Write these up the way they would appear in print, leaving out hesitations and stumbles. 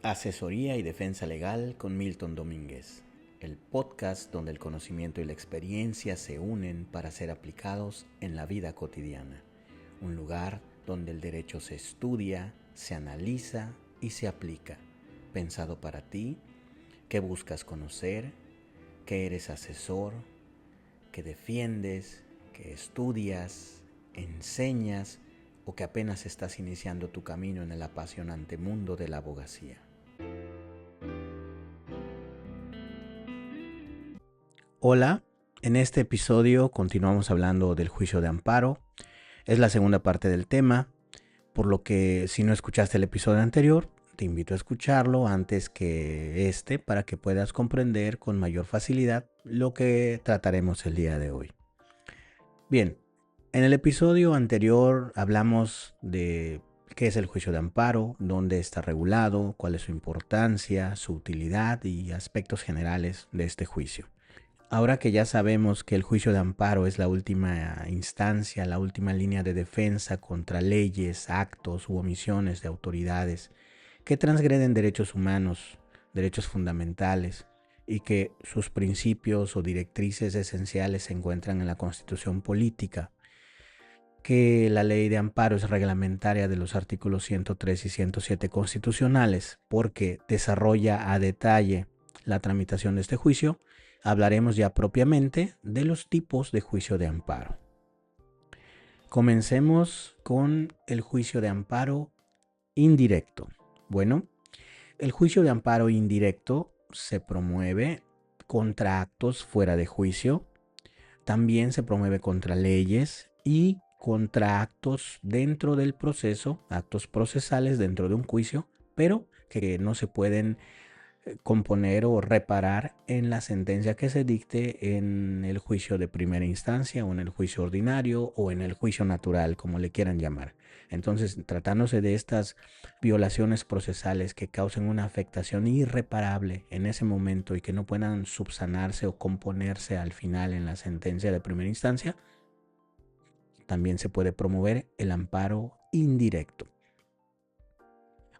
Asesoría y Defensa Legal con Milton Domínguez, el podcast donde el conocimiento y la experiencia se unen para ser aplicados en la vida cotidiana. Un lugar donde el derecho se estudia, se analiza y se aplica. Pensado para ti, que buscas conocer, que eres asesor, que defiendes, que estudias, enseñas o que apenas estás iniciando tu camino en el apasionante mundo de la abogacía. Hola, en este episodio continuamos hablando del juicio de amparo. Es la segunda parte del tema, por lo que si no escuchaste el episodio anterior, te invito a escucharlo antes que este para que puedas comprender con mayor facilidad lo que trataremos el día de hoy. Bien, en el episodio anterior hablamos de qué es el juicio de amparo, dónde está regulado, cuál es su importancia, su utilidad y aspectos generales de este juicio. Ahora que ya sabemos que el juicio de amparo es la última instancia, la última línea de defensa contra leyes, actos u omisiones de autoridades que transgreden derechos humanos, derechos fundamentales, y que sus principios o directrices esenciales se encuentran en la Constitución Política, que la ley de amparo es reglamentaria de los artículos 103 y 107 constitucionales, porque desarrolla a detalle la tramitación de este juicio. Hablaremos ya propiamente de los tipos de juicio de amparo. Comencemos con el juicio de amparo indirecto. Bueno, el juicio de amparo indirecto se promueve contra actos fuera de juicio, también se promueve contra leyes y contra actos dentro del proceso, actos procesales dentro de un juicio, pero que no se pueden componer o reparar en la sentencia que se dicte en el juicio de primera instancia o en el juicio ordinario o en el juicio natural, como le quieran llamar. Entonces, tratándose de estas violaciones procesales que causen una afectación irreparable en ese momento y que no puedan subsanarse o componerse al final en la sentencia de primera instancia, también se puede promover el amparo indirecto.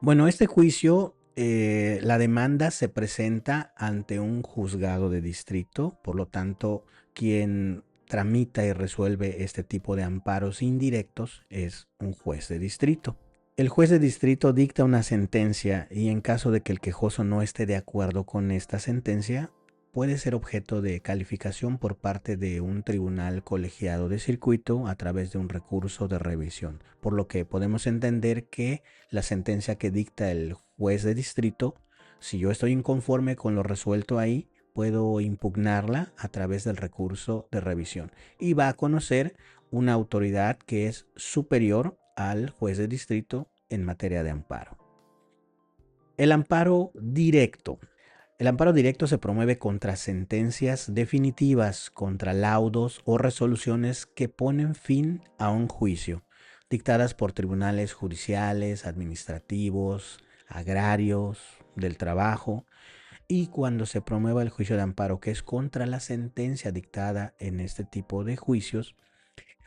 Bueno, este juicio, la demanda se presenta ante un juzgado de distrito, por lo tanto, quien tramita y resuelve este tipo de amparos indirectos es un juez de distrito. El juez de distrito dicta una sentencia y en caso de que el quejoso no esté de acuerdo con esta sentencia, puede ser objeto de calificación por parte de un tribunal colegiado de circuito a través de un recurso de revisión, por lo que podemos entender que la sentencia que dicta el juez de distrito, si yo estoy inconforme con lo resuelto ahí, puedo impugnarla a través del recurso de revisión y va a conocer una autoridad que es superior al juez de distrito en materia de amparo. El amparo directo. El amparo directo se promueve contra sentencias definitivas, contra laudos o resoluciones que ponen fin a un juicio, dictadas por tribunales judiciales, administrativos, agrarios, del trabajo, y cuando se promueva el juicio de amparo, que es contra la sentencia dictada en este tipo de juicios,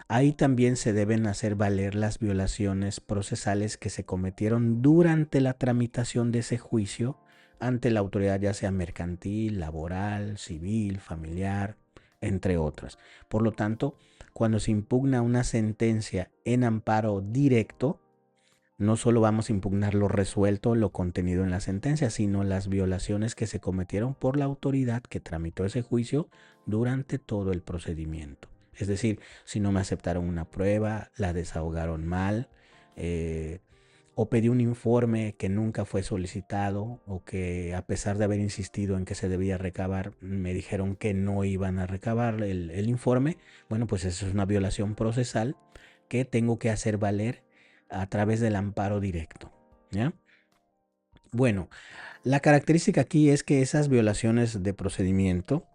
ahí también se deben hacer valer las violaciones procesales que se cometieron durante la tramitación de ese juicio ante la autoridad, ya sea mercantil, laboral, civil, familiar, entre otras. Por lo tanto, cuando se impugna una sentencia en amparo directo, no solo vamos a impugnar lo resuelto, lo contenido en la sentencia, sino las violaciones que se cometieron por la autoridad que tramitó ese juicio durante todo el procedimiento. Es decir, si no me aceptaron una prueba, la desahogaron mal, o pedí un informe que nunca fue solicitado, o que a pesar de haber insistido en que se debía recabar, me dijeron que no iban a recabar el informe. Bueno, pues eso es una violación procesal que tengo que hacer valer a través del amparo directo, ¿ya? Bueno, la característica aquí es que esas violaciones de procedimiento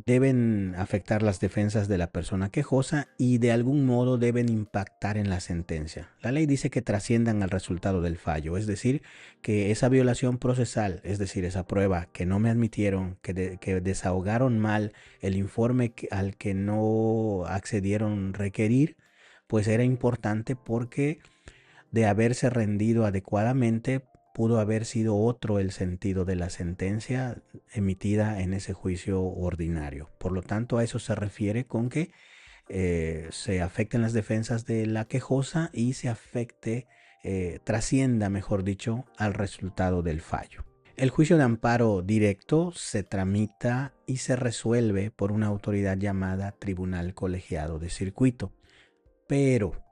deben afectar las defensas de la persona quejosa y de algún modo deben impactar en la sentencia. La ley dice que trasciendan al resultado del fallo, es decir, que esa violación procesal, es decir, esa prueba que no me admitieron, que desahogaron mal el informe al que no accedieron requerir, pues era importante porque de haberse rendido adecuadamente pudo haber sido otro el sentido de la sentencia emitida en ese juicio ordinario. Por lo tanto, a eso se refiere con que se afecten las defensas de la quejosa y se afecte, trascienda, mejor dicho, al resultado del fallo. El juicio de amparo directo se tramita y se resuelve por una autoridad llamada Tribunal Colegiado de Circuito. Pero,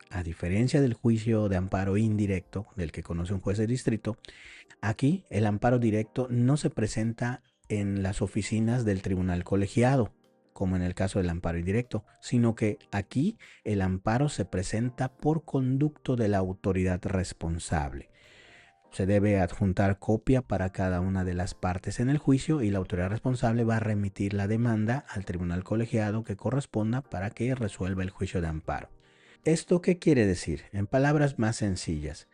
a diferencia del juicio de amparo indirecto, del que conoce un juez de distrito, aquí el amparo directo no se presenta en las oficinas del Tribunal Colegiado, como en el caso del amparo indirecto, sino que aquí el amparo se presenta por conducto de la autoridad responsable. Se debe adjuntar copia para cada una de las partes en el juicio y la autoridad responsable va a remitir la demanda al tribunal colegiado que corresponda para que resuelva el juicio de amparo. ¿Esto qué quiere decir? En palabras más sencillas,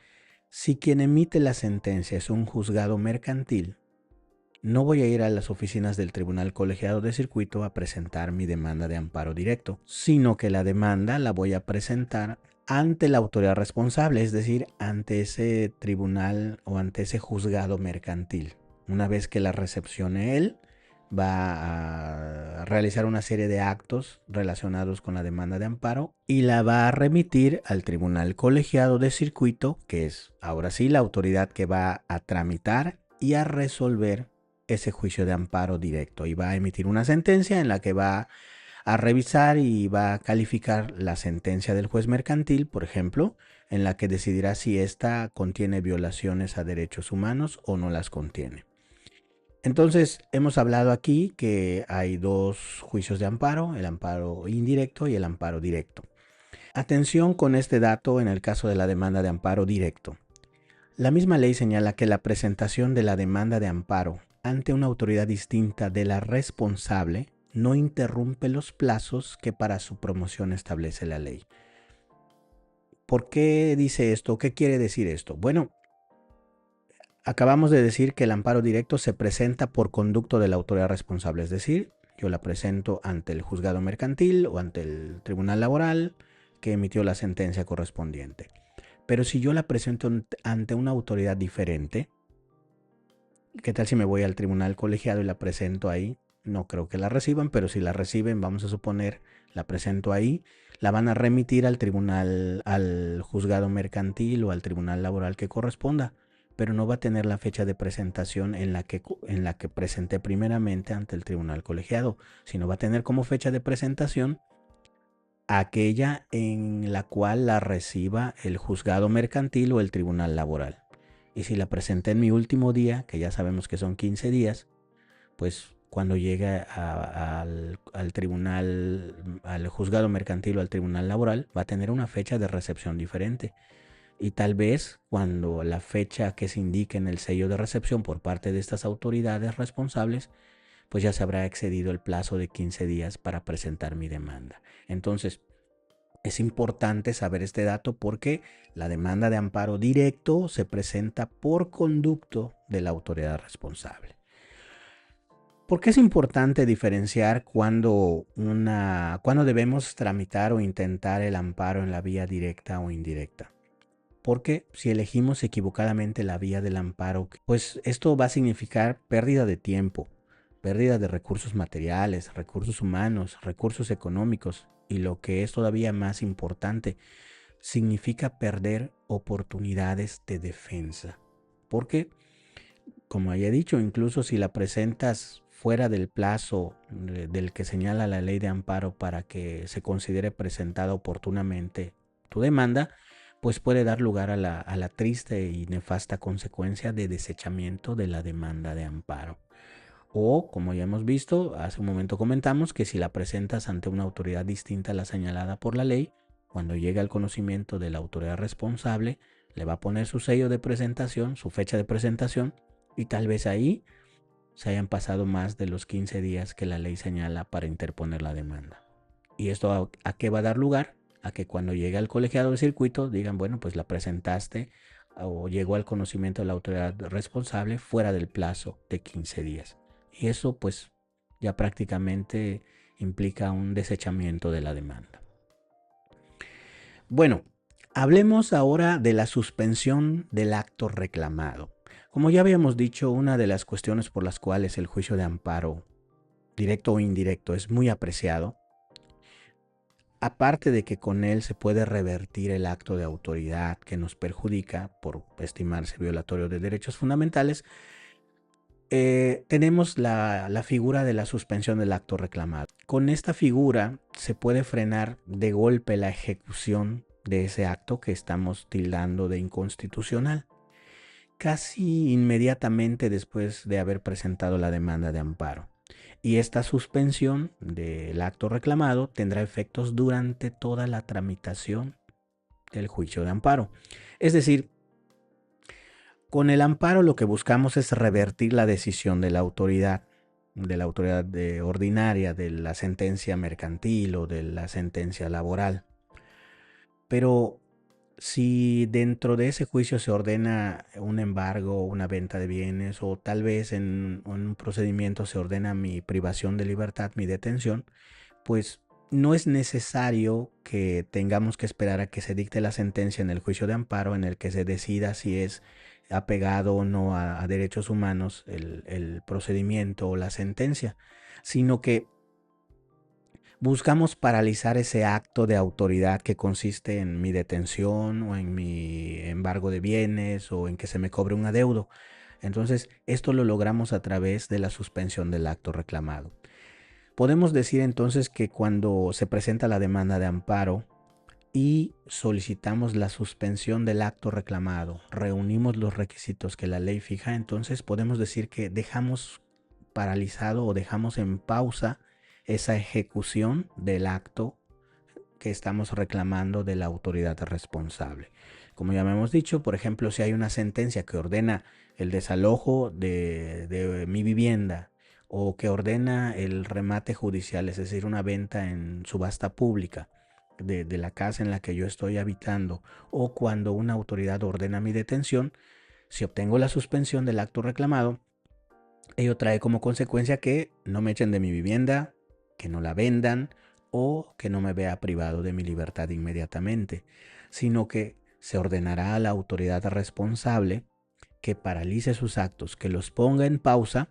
si quien emite la sentencia es un juzgado mercantil, no voy a ir a las oficinas del Tribunal Colegiado de Circuito a presentar mi demanda de amparo directo, sino que la demanda la voy a presentar ante la autoridad responsable, es decir, ante ese tribunal o ante ese juzgado mercantil. Una vez que la recepcione él, va a realizar una serie de actos relacionados con la demanda de amparo y la va a remitir al Tribunal Colegiado de Circuito, que es ahora sí la autoridad que va a tramitar y a resolver ese juicio de amparo directo, y va a emitir una sentencia en la que va a revisar y va a calificar la sentencia del juez mercantil, por ejemplo, en la que decidirá si ésta contiene violaciones a derechos humanos o no las contiene. Entonces, hemos hablado aquí que hay dos juicios de amparo, el amparo indirecto y el amparo directo. Atención con este dato en el caso de la demanda de amparo directo. La misma ley señala que la presentación de la demanda de amparo ante una autoridad distinta de la responsable no interrumpe los plazos que para su promoción establece la ley. ¿Por qué dice esto? ¿Qué quiere decir esto? Bueno, acabamos de decir que el amparo directo se presenta por conducto de la autoridad responsable, es decir, yo la presento ante el juzgado mercantil o ante el tribunal laboral que emitió la sentencia correspondiente. Pero si yo la presento ante una autoridad diferente, ¿qué tal si me voy al tribunal colegiado y la presento ahí? No creo que la reciban, pero si la reciben, vamos a suponer, la presento ahí, la van a remitir al tribunal, al juzgado mercantil o al tribunal laboral que corresponda, pero no va a tener la fecha de presentación en la que presenté primeramente ante el tribunal colegiado, sino va a tener como fecha de presentación aquella en la cual la reciba el juzgado mercantil o el tribunal laboral. Y si la presenté en mi último día, que ya sabemos que son 15 días, pues cuando llegue al tribunal, al juzgado mercantil o al tribunal laboral, va a tener una fecha de recepción diferente. Y tal vez cuando la fecha que se indique en el sello de recepción por parte de estas autoridades responsables, pues ya se habrá excedido el plazo de 15 días para presentar mi demanda. Entonces, es importante saber este dato porque la demanda de amparo directo se presenta por conducto de la autoridad responsable. ¿Por qué es importante diferenciar cuando debemos tramitar o intentar el amparo en la vía directa o indirecta? Porque si elegimos equivocadamente la vía del amparo, pues esto va a significar pérdida de tiempo, pérdida de recursos materiales, recursos humanos, recursos económicos y lo que es todavía más importante, significa perder oportunidades de defensa. Porque, como ya he dicho, incluso si la presentas fuera del plazo del que señala la ley de amparo para que se considere presentada oportunamente tu demanda, pues puede dar lugar a la triste y nefasta consecuencia de desechamiento de la demanda de amparo. O, como ya hemos visto, hace un momento comentamos que si la presentas ante una autoridad distinta a la señalada por la ley, cuando llegue al conocimiento de la autoridad responsable, le va a poner su sello de presentación, su fecha de presentación, y tal vez ahí se hayan pasado más de los 15 días que la ley señala para interponer la demanda. ¿Y esto a qué va a dar lugar? A que cuando llegue al colegiado de circuito digan, bueno, pues la presentaste o llegó al conocimiento de la autoridad responsable fuera del plazo de 15 días. Y eso pues ya prácticamente implica un desechamiento de la demanda. Bueno, Hablemos ahora de la suspensión del acto reclamado. Como ya habíamos dicho, una de las cuestiones por las cuales el juicio de amparo, directo o indirecto, es muy apreciado, aparte de que con él se puede revertir el acto de autoridad que nos perjudica por estimarse violatorio de derechos fundamentales, tenemos la figura de la suspensión del acto reclamado. Con esta figura se puede frenar de golpe la ejecución de ese acto que estamos tildando de inconstitucional, casi inmediatamente después de haber presentado la demanda de amparo. Y esta suspensión del acto reclamado tendrá efectos durante toda la tramitación del juicio de amparo. Es decir, con el amparo lo que buscamos es revertir la decisión de la autoridad ordinaria, de la sentencia mercantil o de la sentencia laboral. Pero si dentro de ese juicio se ordena un embargo, una venta de bienes, o tal vez en un procedimiento se ordena mi privación de libertad, mi detención, pues no es necesario que tengamos que esperar a que se dicte la sentencia en el juicio de amparo en el que se decida si es apegado o no a derechos humanos el procedimiento o la sentencia, sino que buscamos paralizar ese acto de autoridad que consiste en mi detención o en mi embargo de bienes o en que se me cobre un adeudo. Entonces, esto lo logramos a través de la suspensión del acto reclamado. Podemos decir entonces que cuando se presenta la demanda de amparo y solicitamos la suspensión del acto reclamado, reunimos los requisitos que la ley fija, entonces podemos decir que dejamos paralizado o dejamos en pausa esa ejecución del acto que estamos reclamando de la autoridad responsable. Como ya hemos dicho, por ejemplo, si hay una sentencia que ordena el desalojo de mi vivienda o que ordena el remate judicial, es decir, una venta en subasta pública de la casa en la que yo estoy habitando, o cuando una autoridad ordena mi detención, si obtengo la suspensión del acto reclamado, ello trae como consecuencia que no me echen de mi vivienda, que no la vendan o que no me vea privado de mi libertad inmediatamente, sino que se ordenará a la autoridad responsable que paralice sus actos, que los ponga en pausa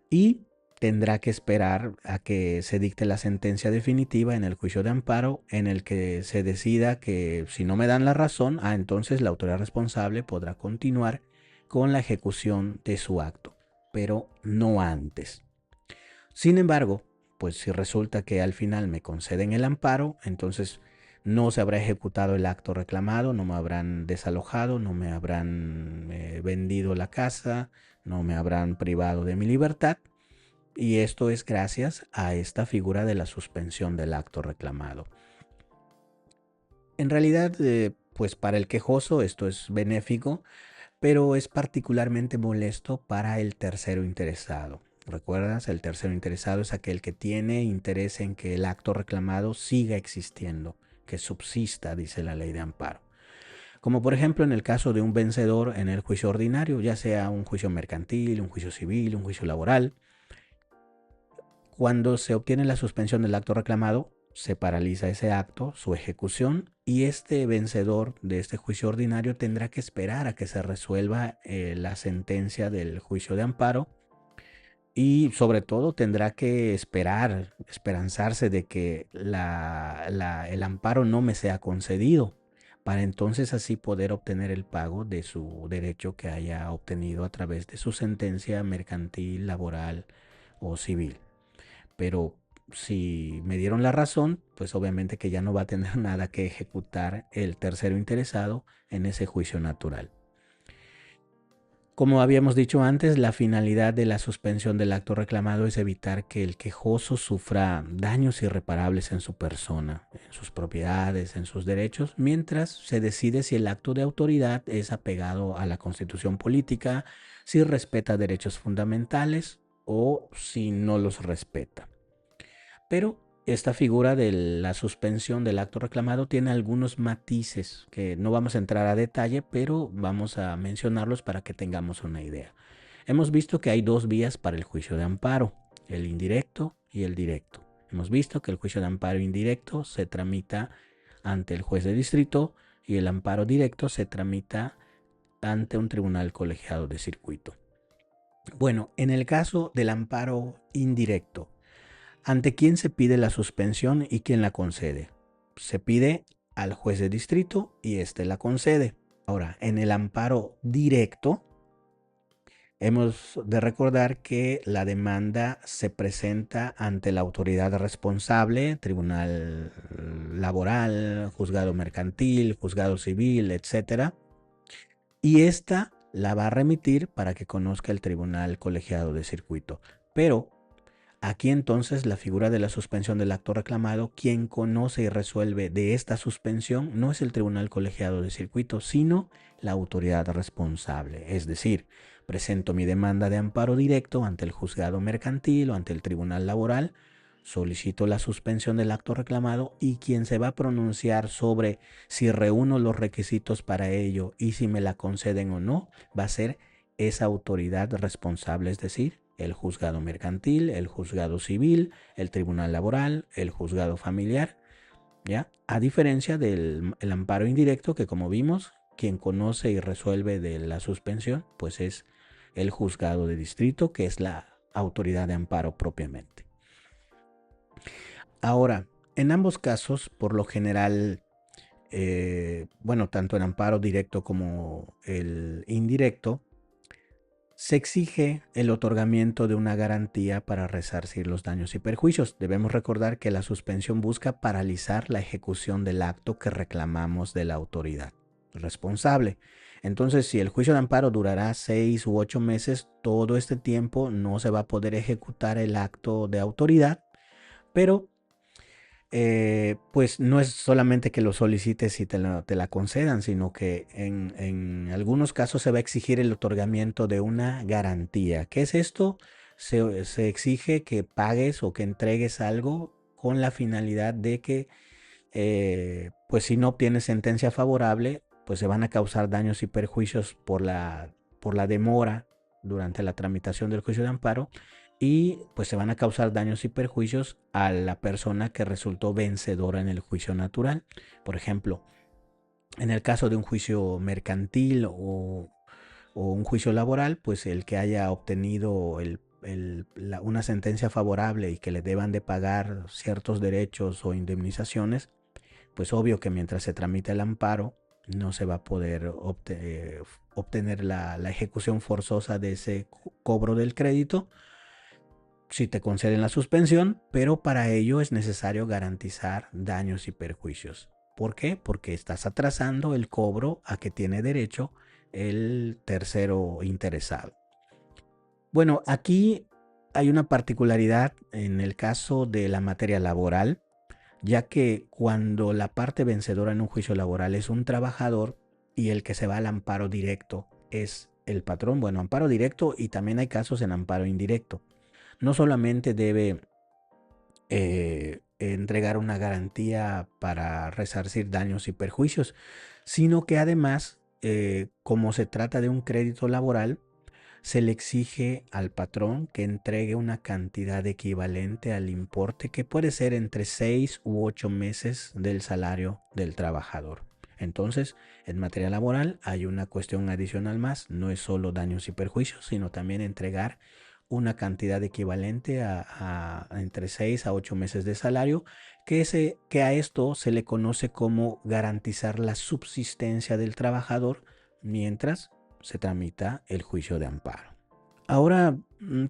y tendrá que esperar a que se dicte la sentencia definitiva en el juicio de amparo en el que se decida que si no me dan la razón, entonces la autoridad responsable podrá continuar con la ejecución de su acto, pero no antes. Sin embargo, pues si resulta que al final me conceden el amparo, entonces no se habrá ejecutado el acto reclamado, no me habrán desalojado, no me habrán vendido la casa, no me habrán privado de mi libertad. Y esto es gracias a esta figura de la suspensión del acto reclamado. En realidad, pues para el quejoso esto es benéfico, pero es particularmente molesto para el tercero interesado. ¿Recuerdas? El tercero interesado es aquel que tiene interés en que el acto reclamado siga existiendo, que subsista, dice la ley de amparo. Como por ejemplo en el caso de un vencedor en el juicio ordinario, ya sea un juicio mercantil, un juicio civil, un juicio laboral. Cuando se obtiene la suspensión del acto reclamado, se paraliza ese acto, su ejecución, y este vencedor de este juicio ordinario tendrá que esperar a que se resuelva la sentencia del juicio de amparo y sobre todo tendrá que esperanzarse de que el amparo no me sea concedido para entonces así poder obtener el pago de su derecho que haya obtenido a través de su sentencia mercantil, laboral o civil. Pero si me dieron la razón, pues obviamente que ya no va a tener nada que ejecutar el tercero interesado en ese juicio natural. Como habíamos dicho antes, la finalidad de la suspensión del acto reclamado es evitar que el quejoso sufra daños irreparables en su persona, en sus propiedades, en sus derechos, mientras se decide si el acto de autoridad es apegado a la Constitución política, si respeta derechos fundamentales o si no los respeta. Pero esta figura de la suspensión del acto reclamado tiene algunos matices que no vamos a entrar a detalle, pero vamos a mencionarlos para que tengamos una idea. Hemos visto que hay dos vías para el juicio de amparo, el indirecto y el directo. Hemos visto que el juicio de amparo indirecto se tramita ante el juez de distrito y el amparo directo se tramita ante un tribunal colegiado de circuito. Bueno, en el caso del amparo indirecto, ¿ante quién se pide la suspensión y quién la concede? Se pide al juez de distrito y éste la concede. Ahora, en el amparo directo, hemos de recordar que la demanda se presenta ante la autoridad responsable, tribunal laboral, juzgado mercantil, juzgado civil, etc. Y esta la va a remitir para que conozca el tribunal colegiado de circuito. Pero aquí entonces la figura de la suspensión del acto reclamado, quien conoce y resuelve de esta suspensión no es el tribunal colegiado de circuito, sino la autoridad responsable. Es decir, presento mi demanda de amparo directo ante el juzgado mercantil o ante el tribunal laboral, solicito la suspensión del acto reclamado y quien se va a pronunciar sobre si reúno los requisitos para ello y si me la conceden o no, va a ser esa autoridad responsable, es decir, el juzgado mercantil, el juzgado civil, el tribunal laboral, el juzgado familiar, ¿ya? A diferencia del amparo indirecto, que como vimos, quien conoce y resuelve de la suspensión, pues es el juzgado de distrito, que es la autoridad de amparo propiamente. Ahora, en ambos casos, por lo general, bueno, tanto el amparo directo como el indirecto, se exige el otorgamiento de una garantía para resarcir los daños y perjuicios. Debemos recordar que la suspensión busca paralizar la ejecución del acto que reclamamos de la autoridad responsable. Entonces, si el juicio de amparo durará 6 u 8 meses, todo este tiempo no se va a poder ejecutar el acto de autoridad, pero pues no es solamente que lo solicites y te la concedan, sino que en algunos casos se va a exigir el otorgamiento de una garantía. ¿Qué es esto? Se exige que pagues o que entregues algo con la finalidad de que, pues si no obtienes sentencia favorable, pues se van a causar daños y perjuicios por la demora durante la tramitación del juicio de amparo y pues se van a causar daños y perjuicios a la persona que resultó vencedora en el juicio natural. Por ejemplo, en el caso de un juicio mercantil o un juicio laboral, pues el que haya obtenido una sentencia favorable y que le deban de pagar ciertos derechos o indemnizaciones, pues obvio que mientras se tramita el amparo no se va a poder obtener la ejecución forzosa de ese cobro del crédito si te conceden la suspensión, pero para ello es necesario garantizar daños y perjuicios. ¿Por qué? Porque estás atrasando el cobro a que tiene derecho el tercero interesado. Bueno, aquí hay una particularidad en el caso de la materia laboral, ya que cuando la parte vencedora en un juicio laboral es un trabajador y el que se va al amparo directo es el patrón, bueno, amparo directo y también hay casos en amparo indirecto. No solamente debe entregar una garantía para resarcir daños y perjuicios, sino que además, como se trata de un crédito laboral, se le exige al patrón que entregue una cantidad equivalente al importe que puede ser entre 6 u 8 meses del salario del trabajador. Entonces, en materia laboral hay una cuestión adicional más, no es solo daños y perjuicios, sino también entregar una cantidad equivalente a entre 6 a 8 meses de salario, que a esto se le conoce como garantizar la subsistencia del trabajador mientras se tramita el juicio de amparo. Ahora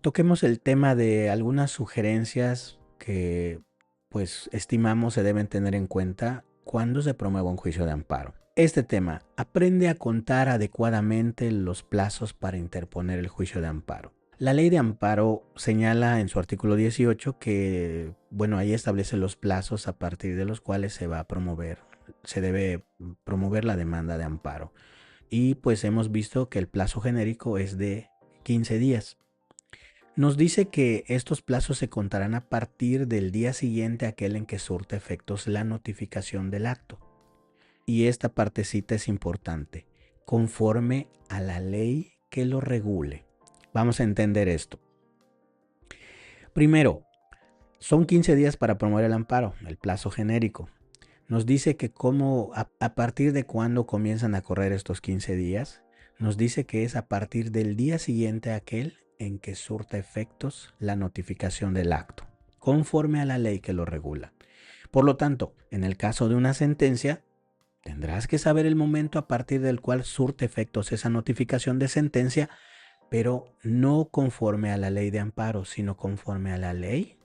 toquemos el tema de algunas sugerencias que pues estimamos se deben tener en cuenta cuando se promueva un juicio de amparo. Este tema, aprende a contar adecuadamente los plazos para interponer el juicio de amparo. La ley de amparo señala en su artículo 18 que, bueno, ahí establece los plazos a partir de los cuales se debe promover la demanda de amparo. Y pues hemos visto que el plazo genérico es de 15 días. Nos dice que estos plazos se contarán a partir del día siguiente a aquel en que surte efectos la notificación del acto. Y esta partecita es importante, conforme a la ley que lo regule. Vamos a entender esto. Primero, son 15 días para promover el amparo, el plazo genérico. Nos dice que a partir de cuándo comienzan a correr estos 15 días. Nos dice que es a partir del día siguiente a aquel en que surta efectos la notificación del acto, conforme a la ley que lo regula. Por lo tanto, en el caso de una sentencia, tendrás que saber el momento a partir del cual surte efectos esa notificación de sentencia, pero no conforme a la ley de amparo, sino conforme a la ley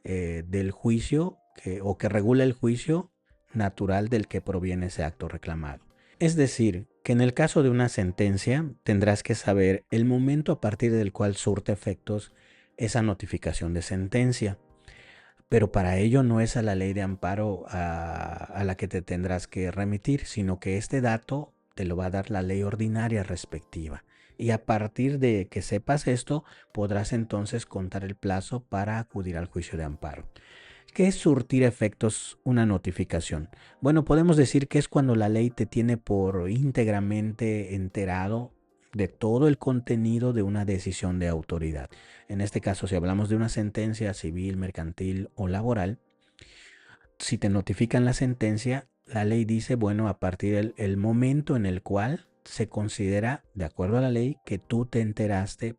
del juicio que regula el juicio natural del que proviene ese acto reclamado. Es decir, que en el caso de una sentencia tendrás que saber el momento a partir del cual surte efectos esa notificación de sentencia. Pero para ello no es a la ley de amparo a la que te tendrás que remitir, sino que este dato te lo va a dar la ley ordinaria respectiva. Y a partir de que sepas esto, podrás entonces contar el plazo para acudir al juicio de amparo. ¿Qué es surtir efectos una notificación? Bueno, podemos decir que es cuando la ley te tiene por íntegramente enterado de todo el contenido de una decisión de autoridad. En este caso, si hablamos de una sentencia civil, mercantil o laboral, si te notifican la sentencia, la ley dice, bueno, a partir del momento en el cual se considera, de acuerdo a la ley, que tú te enteraste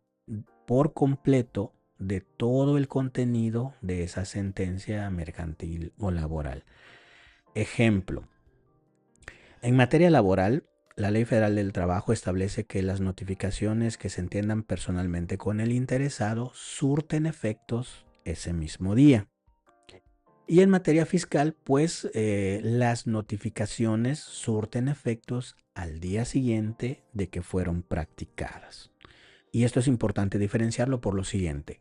por completo de todo el contenido de esa sentencia mercantil o laboral. Ejemplo, en materia laboral, la Ley Federal del Trabajo establece que las notificaciones que se entiendan personalmente con el interesado surten efectos ese mismo día. Y en materia fiscal, pues las notificaciones surten efectos al día siguiente de que fueron practicadas. Y esto es importante diferenciarlo por lo siguiente.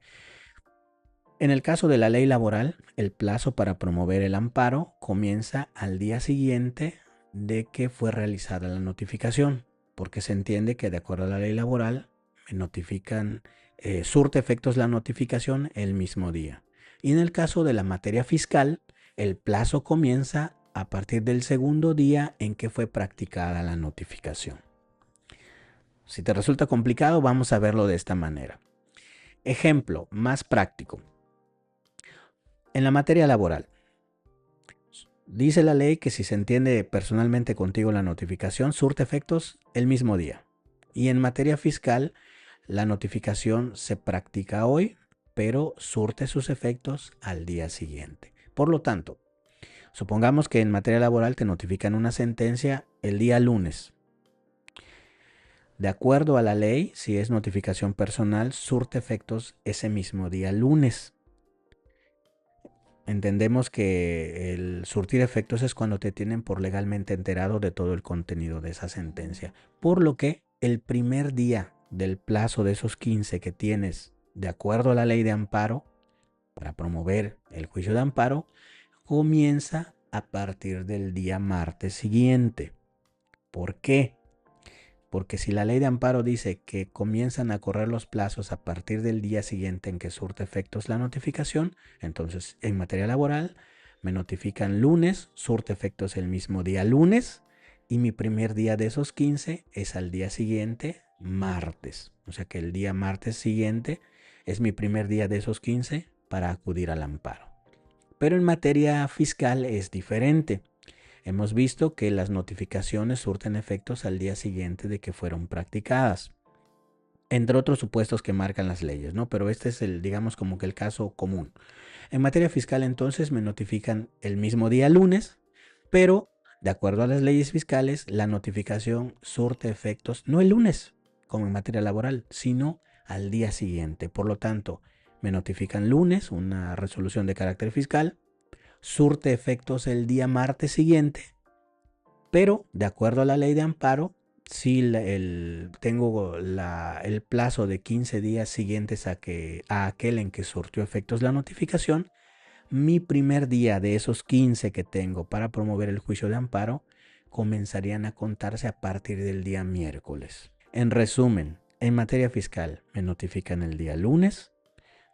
En el caso de la ley laboral, el plazo para promover el amparo comienza al día siguiente de que fue realizada la notificación, porque se entiende que de acuerdo a la ley laboral me notifican, surte efectos la notificación el mismo día. Y en el caso de la materia fiscal, el plazo comienza a partir del segundo día en que fue practicada la notificación. Si te resulta complicado, vamos a verlo de esta manera. Ejemplo más práctico. En la materia laboral, dice la ley que si se entiende personalmente contigo la notificación, surte efectos el mismo día. Y en materia fiscal, la notificación se practica hoy, pero surte sus efectos al día siguiente. Por lo tanto, supongamos que en materia laboral te notifican una sentencia el día lunes. De acuerdo a la ley, si es notificación personal, surte efectos ese mismo día lunes. Entendemos que el surtir efectos es cuando te tienen por legalmente enterado de todo el contenido de esa sentencia. Por lo que el primer día del plazo de esos 15 que tienes de acuerdo a la ley de amparo para promover el juicio de amparo comienza a partir del día martes siguiente. ¿Por qué? Porque si la ley de amparo dice que comienzan a correr los plazos a partir del día siguiente en que surte efectos la notificación, entonces en materia laboral me notifican lunes, surte efectos el mismo día lunes y mi primer día de esos 15 es al día siguiente, martes. O sea que el día martes siguiente es mi primer día de esos 15 para acudir al amparo. Pero en materia fiscal es diferente. Hemos visto que las notificaciones surten efectos al día siguiente de que fueron practicadas, entre otros supuestos que marcan las leyes, ¿no? Pero este es digamos como que el caso común. En materia fiscal entonces me notifican el mismo día lunes, pero de acuerdo a las leyes fiscales, la notificación surte efectos no el lunes, como en materia laboral, sino al día siguiente. Por lo tanto, me notifican lunes una resolución de carácter fiscal, surte efectos el día martes siguiente, pero de acuerdo a la ley de amparo, si tengo el plazo de 15 días siguientes a aquel en que surtió efectos la notificación, mi primer día de esos 15 que tengo para promover el juicio de amparo comenzarían a contarse a partir del día miércoles. En resumen, en materia fiscal me notifican el día lunes,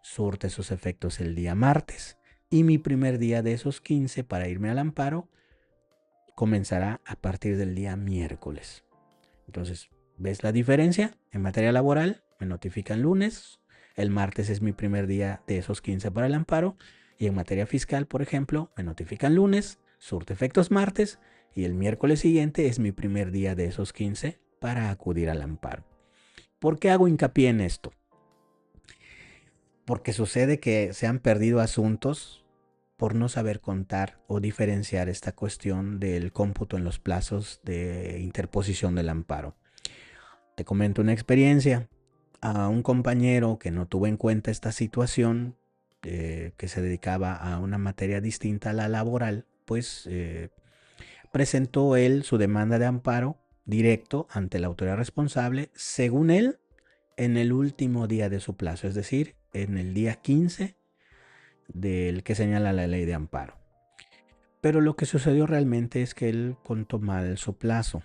surte sus efectos el día martes, y mi primer día de esos 15 para irme al amparo comenzará a partir del día miércoles. Entonces, ¿ves la diferencia? En materia laboral me notifican lunes, el martes es mi primer día de esos 15 para el amparo, y en materia fiscal, por ejemplo, me notifican lunes, surte efectos martes y el miércoles siguiente es mi primer día de esos 15 para acudir al amparo. ¿Por qué hago hincapié en esto? Porque sucede que se han perdido asuntos por no saber contar o diferenciar esta cuestión del cómputo en los plazos de interposición del amparo. Te comento una experiencia. A un compañero que no tuvo en cuenta esta situación, que se dedicaba a una materia distinta a la laboral, pues presentó él su demanda de amparo directo ante la autoridad responsable, según él, en el último día de su plazo, es decir, en el día 15 del que señala la ley de amparo. Pero lo que sucedió realmente es que él contó mal su plazo.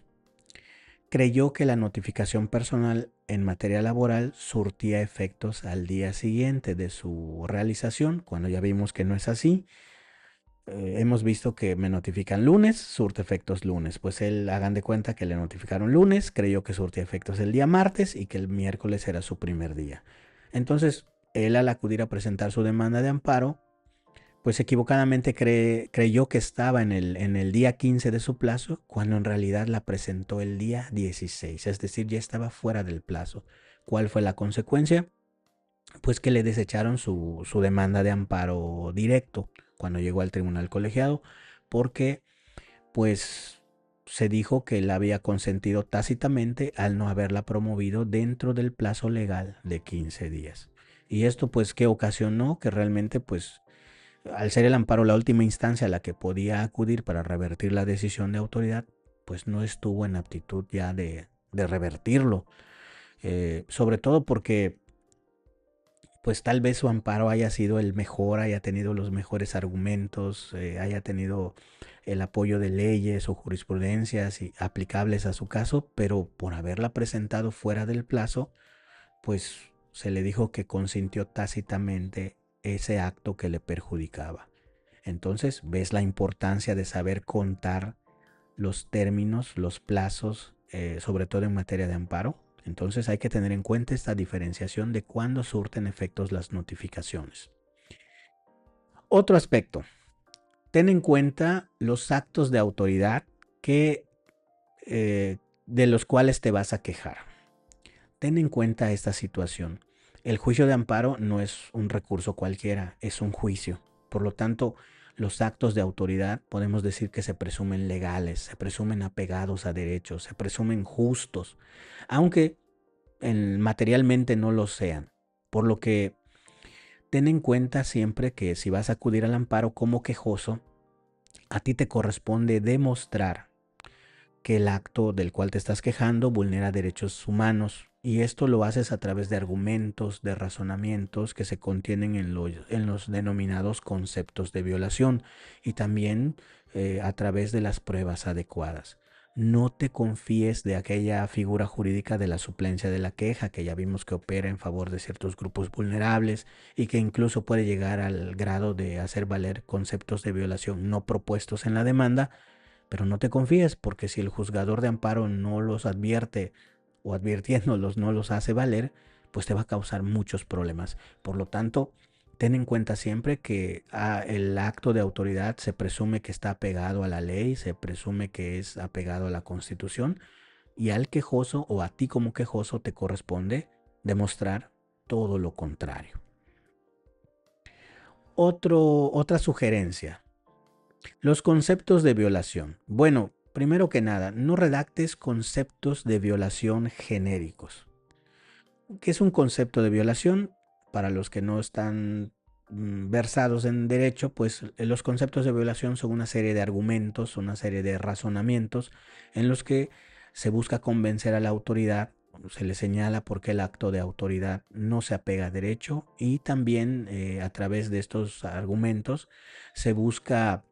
Creyó que la notificación personal en materia laboral surtía efectos al día siguiente de su realización, cuando ya vimos que no es así. Hemos visto que me notifican lunes, surte efectos lunes. Pues él, hagan de cuenta que le notificaron lunes, creyó que surtía efectos el día martes y que el miércoles era su primer día. Entonces, él al acudir a presentar su demanda de amparo, pues equivocadamente creyó que estaba en el día 15 de su plazo, cuando en realidad la presentó el día 16, es decir, ya estaba fuera del plazo. ¿Cuál fue la consecuencia? Pues que le desecharon su demanda de amparo directo cuando llegó al tribunal colegiado, porque pues se dijo que él había consentido tácitamente al no haberla promovido dentro del plazo legal de 15 días. Y esto pues que ocasionó que realmente pues al ser el amparo la última instancia a la que podía acudir para revertir la decisión de autoridad, pues no estuvo en aptitud ya de revertirlo. Sobre todo porque pues tal vez su amparo haya sido el mejor, haya tenido los mejores argumentos, haya tenido el apoyo de leyes o jurisprudencias aplicables a su caso, pero por haberla presentado fuera del plazo, pues se le dijo que consintió tácitamente ese acto que le perjudicaba. Entonces, ves la importancia de saber contar los términos, los plazos, sobre todo en materia de amparo. Entonces hay que tener en cuenta esta diferenciación de cuándo surten efectos las notificaciones. Otro aspecto, ten en cuenta los actos de autoridad de los cuales te vas a quejar. Ten en cuenta esta situación. El juicio de amparo no es un recurso cualquiera, es un juicio. Por lo tanto, los actos de autoridad podemos decir que se presumen legales, se presumen apegados a derechos, se presumen justos, aunque materialmente no lo sean. Por lo que ten en cuenta siempre que si vas a acudir al amparo como quejoso, a ti te corresponde demostrar que el acto del cual te estás quejando vulnera derechos humanos, y esto lo haces a través de argumentos, de razonamientos que se contienen en los denominados conceptos de violación, y también a través de las pruebas adecuadas. No te confíes de aquella figura jurídica de la suplencia de la queja, que ya vimos que opera en favor de ciertos grupos vulnerables y que incluso puede llegar al grado de hacer valer conceptos de violación no propuestos en la demanda. Pero no te confíes, porque si el juzgador de amparo no los advierte o advirtiéndolos no los hace valer, pues te va a causar muchos problemas. Por lo tanto, ten en cuenta siempre que el acto de autoridad se presume que está apegado a la ley, se presume que es apegado a la Constitución, y al quejoso o a ti como quejoso te corresponde demostrar todo lo contrario. Otra sugerencia. Los conceptos de violación. Bueno, primero que nada, no redactes conceptos de violación genéricos. ¿Qué es un concepto de violación? Para los que no están versados en derecho, pues los conceptos de violación son una serie de argumentos, una serie de razonamientos en los que se busca convencer a la autoridad, se le señala por qué el acto de autoridad no se apega a derecho, y también a través de estos argumentos se busca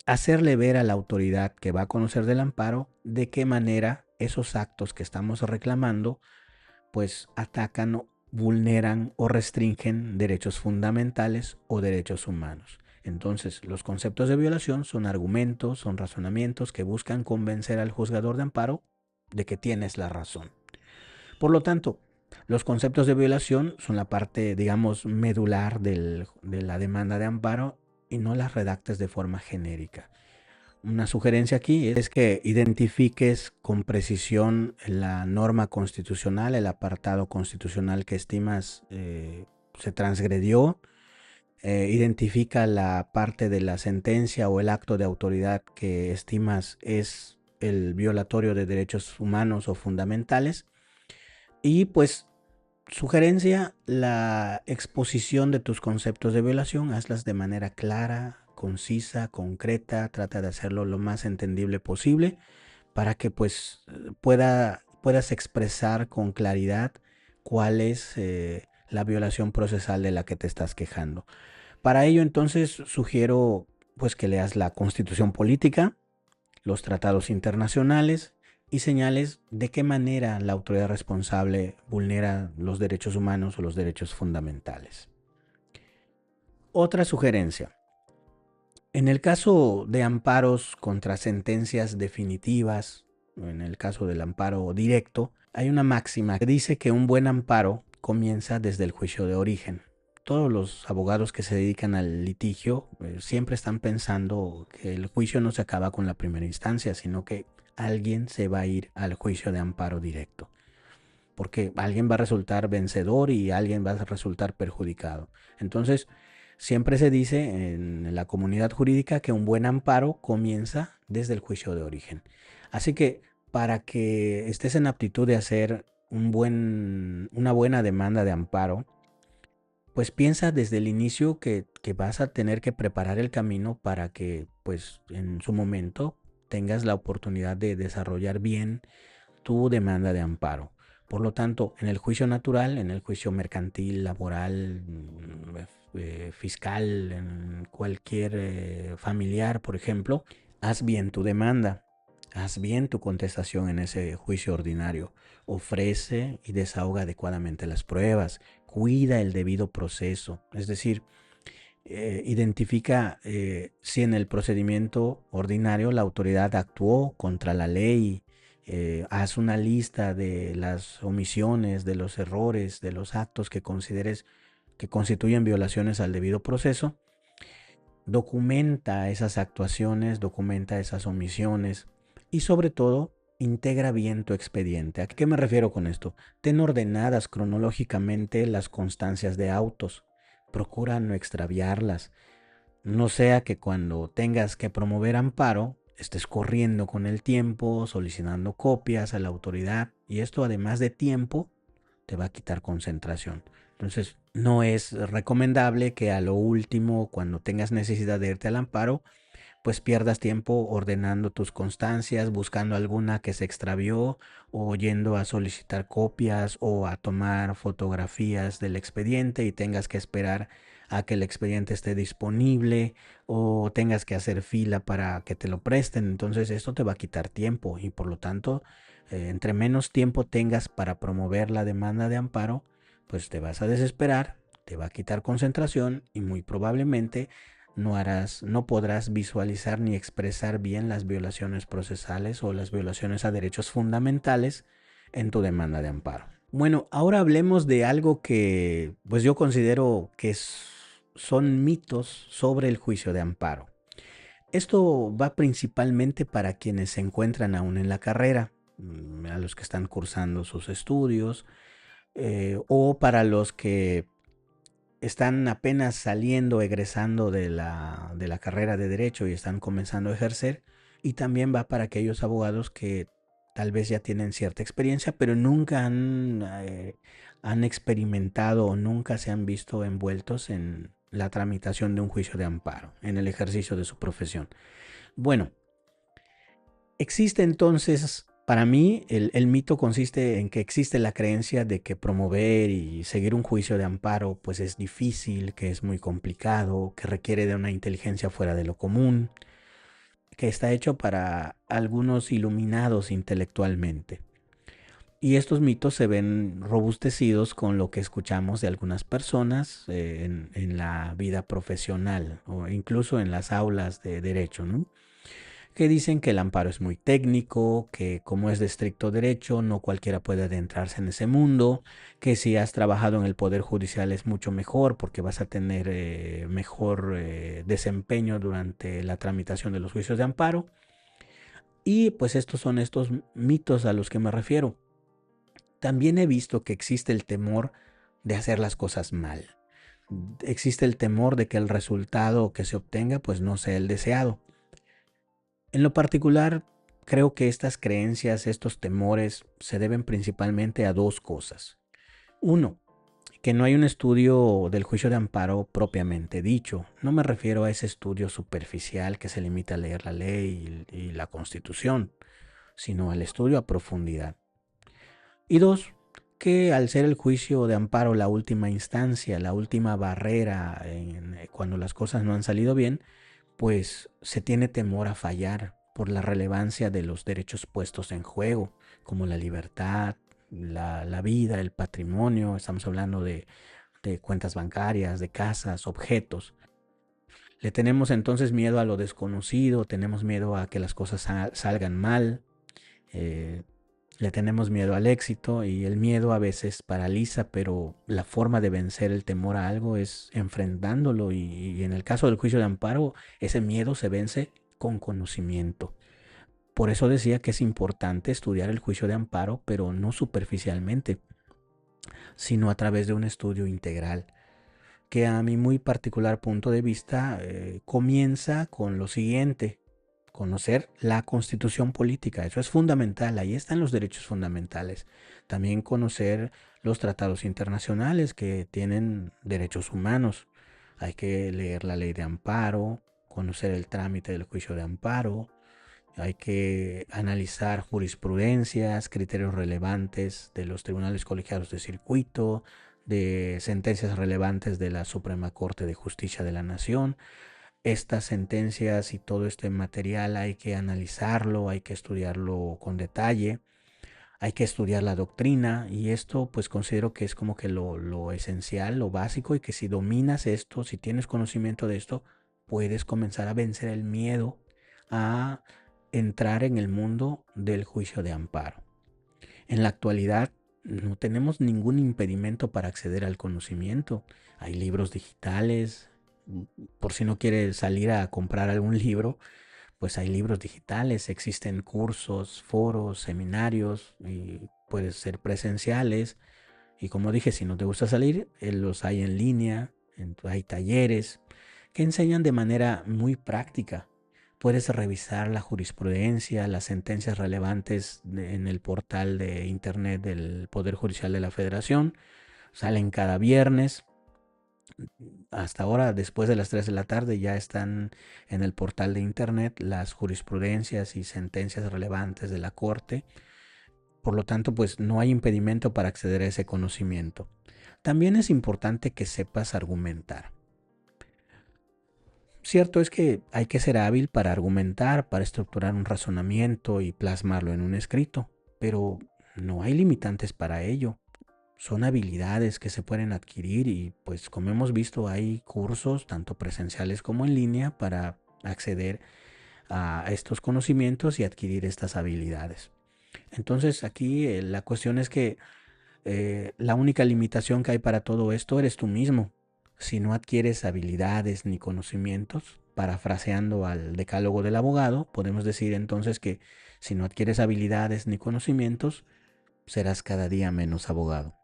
hacerle ver a la autoridad que va a conocer del amparo de qué manera esos actos que estamos reclamando pues atacan, vulneran o restringen derechos fundamentales o derechos humanos. Entonces, los conceptos de violación son argumentos, son razonamientos que buscan convencer al juzgador de amparo de que tienes la razón. Por lo tanto, los conceptos de violación son la parte, digamos, medular de la demanda de amparo, y no las redactes de forma genérica. una sugerencia aquí es que identifiques con precisión la norma constitucional, el apartado constitucional que estimas se transgredió. Identifica la parte de la sentencia o el acto de autoridad que estimas es el violatorio de derechos humanos o fundamentales. Y pues, sugerencia, la exposición de tus conceptos de violación, hazlas de manera clara, concisa, concreta, trata de hacerlo lo más entendible posible para que pues puedas expresar con claridad cuál es la violación procesal de la que te estás quejando. Para ello entonces sugiero pues que leas la Constitución Política, los tratados internacionales y señales de qué manera la autoridad responsable vulnera los derechos humanos o los derechos fundamentales. Otra sugerencia. En el caso de amparos contra sentencias definitivas, en el caso del amparo directo, hay una máxima que dice que un buen amparo comienza desde el juicio de origen. Todos los abogados que se dedican al litigio siempre están pensando que el juicio no se acaba con la primera instancia, sino que alguien se va a ir al juicio de amparo directo. Porque alguien va a resultar vencedor y alguien va a resultar perjudicado. Entonces, siempre se dice en la comunidad jurídica que un buen amparo comienza desde el juicio de origen. Así que para que estés en aptitud de hacer una buena demanda de amparo, pues piensa desde el inicio que vas a tener que preparar el camino para que pues en su momento tengas la oportunidad de desarrollar bien tu demanda de amparo. Por lo tanto, en el juicio natural, en el juicio mercantil, laboral, fiscal, en cualquier familiar, por ejemplo, haz bien tu demanda, haz bien tu contestación en ese juicio ordinario. Ofrece y desahoga adecuadamente las pruebas, cuida el debido proceso, es decir, identifica si en el procedimiento ordinario la autoridad actuó contra la ley. Haz una lista de las omisiones, de los errores, de los actos que consideres que constituyen violaciones al debido proceso. Documenta esas actuaciones, documenta esas omisiones y sobre todo integra bien tu expediente. ¿A qué me refiero con esto? Ten ordenadas cronológicamente las constancias de autos. Procura no extraviarlas. No sea que cuando tengas que promover amparo estés corriendo con el tiempo, solicitando copias a la autoridad, y esto además de tiempo te va a quitar concentración. Entonces no es recomendable que a lo último, cuando tengas necesidad de irte al amparo, pues pierdas tiempo ordenando tus constancias, buscando alguna que se extravió o yendo a solicitar copias o a tomar fotografías del expediente y tengas que esperar a que el expediente esté disponible o tengas que hacer fila para que te lo presten. Entonces esto te va a quitar tiempo y por lo tanto, entre menos tiempo tengas para promover la demanda de amparo, pues te vas a desesperar, te va a quitar concentración y muy probablemente no podrás visualizar ni expresar bien las violaciones procesales o las violaciones a derechos fundamentales en tu demanda de amparo. Bueno, ahora hablemos de algo que pues yo considero que son mitos sobre el juicio de amparo. Esto va principalmente para quienes se encuentran aún en la carrera, a los que están cursando sus estudios, o para los que están apenas saliendo, egresando de la carrera de Derecho y están comenzando a ejercer. Y también va para aquellos abogados que tal vez ya tienen cierta experiencia, pero nunca han experimentado o nunca se han visto envueltos en la tramitación de un juicio de amparo, en el ejercicio de su profesión. Bueno, existe entonces, para mí, el mito consiste en que existe la creencia de que promover y seguir un juicio de amparo pues es difícil, que es muy complicado, que requiere de una inteligencia fuera de lo común, que está hecho para algunos iluminados intelectualmente. Y estos mitos se ven robustecidos con lo que escuchamos de algunas personas en la vida profesional o incluso en las aulas de derecho, ¿no? que dicen que el amparo es muy técnico, que como es de estricto derecho, no cualquiera puede adentrarse en ese mundo, que si has trabajado en el Poder Judicial es mucho mejor porque vas a tener mejor desempeño durante la tramitación de los juicios de amparo. Y pues estos son estos mitos a los que me refiero. También he visto que existe el temor de hacer las cosas mal. Existe el temor de que el resultado que se obtenga pues no sea el deseado. En lo particular, creo que estas creencias, estos temores, se deben principalmente a dos cosas. Uno, que no hay un estudio del juicio de amparo propiamente dicho. No me refiero a ese estudio superficial que se limita a leer la ley y la Constitución, sino al estudio a profundidad. Y dos, que al ser el juicio de amparo la última instancia, la última barrera cuando las cosas no han salido bien, pues se tiene temor a fallar por la relevancia de los derechos puestos en juego, como la libertad, la vida, el patrimonio. Estamos hablando de cuentas bancarias, de casas, objetos. Le tenemos entonces miedo a lo desconocido, tenemos miedo a que las cosas salgan mal, le tenemos miedo al éxito, y el miedo a veces paraliza, pero la forma de vencer el temor a algo es enfrentándolo, y en el caso del juicio de amparo, ese miedo se vence con conocimiento. Por eso decía que es importante estudiar el juicio de amparo, pero no superficialmente, sino a través de un estudio integral, que a mi muy particular punto de vista comienza con lo siguiente: conocer la Constitución política. Eso es fundamental, ahí están los derechos fundamentales. También conocer los tratados internacionales que tienen derechos humanos. Hay que leer la ley de amparo, conocer el trámite del juicio de amparo. Hay que analizar jurisprudencias, criterios relevantes de los tribunales colegiados de circuito, de sentencias relevantes de la Suprema Corte de Justicia de la Nación. Estas sentencias y todo este material hay que analizarlo, hay que estudiarlo con detalle, hay que estudiar la doctrina, y esto pues considero que es como que lo esencial, lo básico, y que si dominas esto, si tienes conocimiento de esto, puedes comenzar a vencer el miedo a entrar en el mundo del juicio de amparo. En la actualidad no tenemos ningún impedimento para acceder al conocimiento. Hay libros digitales. Por si no quieres salir a comprar algún libro, pues hay libros digitales, existen cursos, foros, seminarios, y pueden ser presenciales. Y como dije, si no te gusta salir, los hay en línea, hay talleres que enseñan de manera muy práctica. Puedes revisar la jurisprudencia, las sentencias relevantes en el portal de internet del Poder Judicial de la Federación. Salen cada viernes. Hasta ahora, después de las 3 de la tarde, ya están en el portal de internet las jurisprudencias y sentencias relevantes de la Corte. Por lo tanto, pues no hay impedimento para acceder a ese conocimiento. También es importante que sepas argumentar. Cierto es que hay que ser hábil para argumentar, para estructurar un razonamiento y plasmarlo en un escrito, pero no hay limitantes para ello. Son habilidades que se pueden adquirir, y pues como hemos visto hay cursos tanto presenciales como en línea para acceder a estos conocimientos y adquirir estas habilidades. Entonces aquí la cuestión es que la única limitación que hay para todo esto eres tú mismo. Si no adquieres habilidades ni conocimientos, parafraseando al decálogo del abogado, podemos decir entonces que si no adquieres habilidades ni conocimientos, serás cada día menos abogado.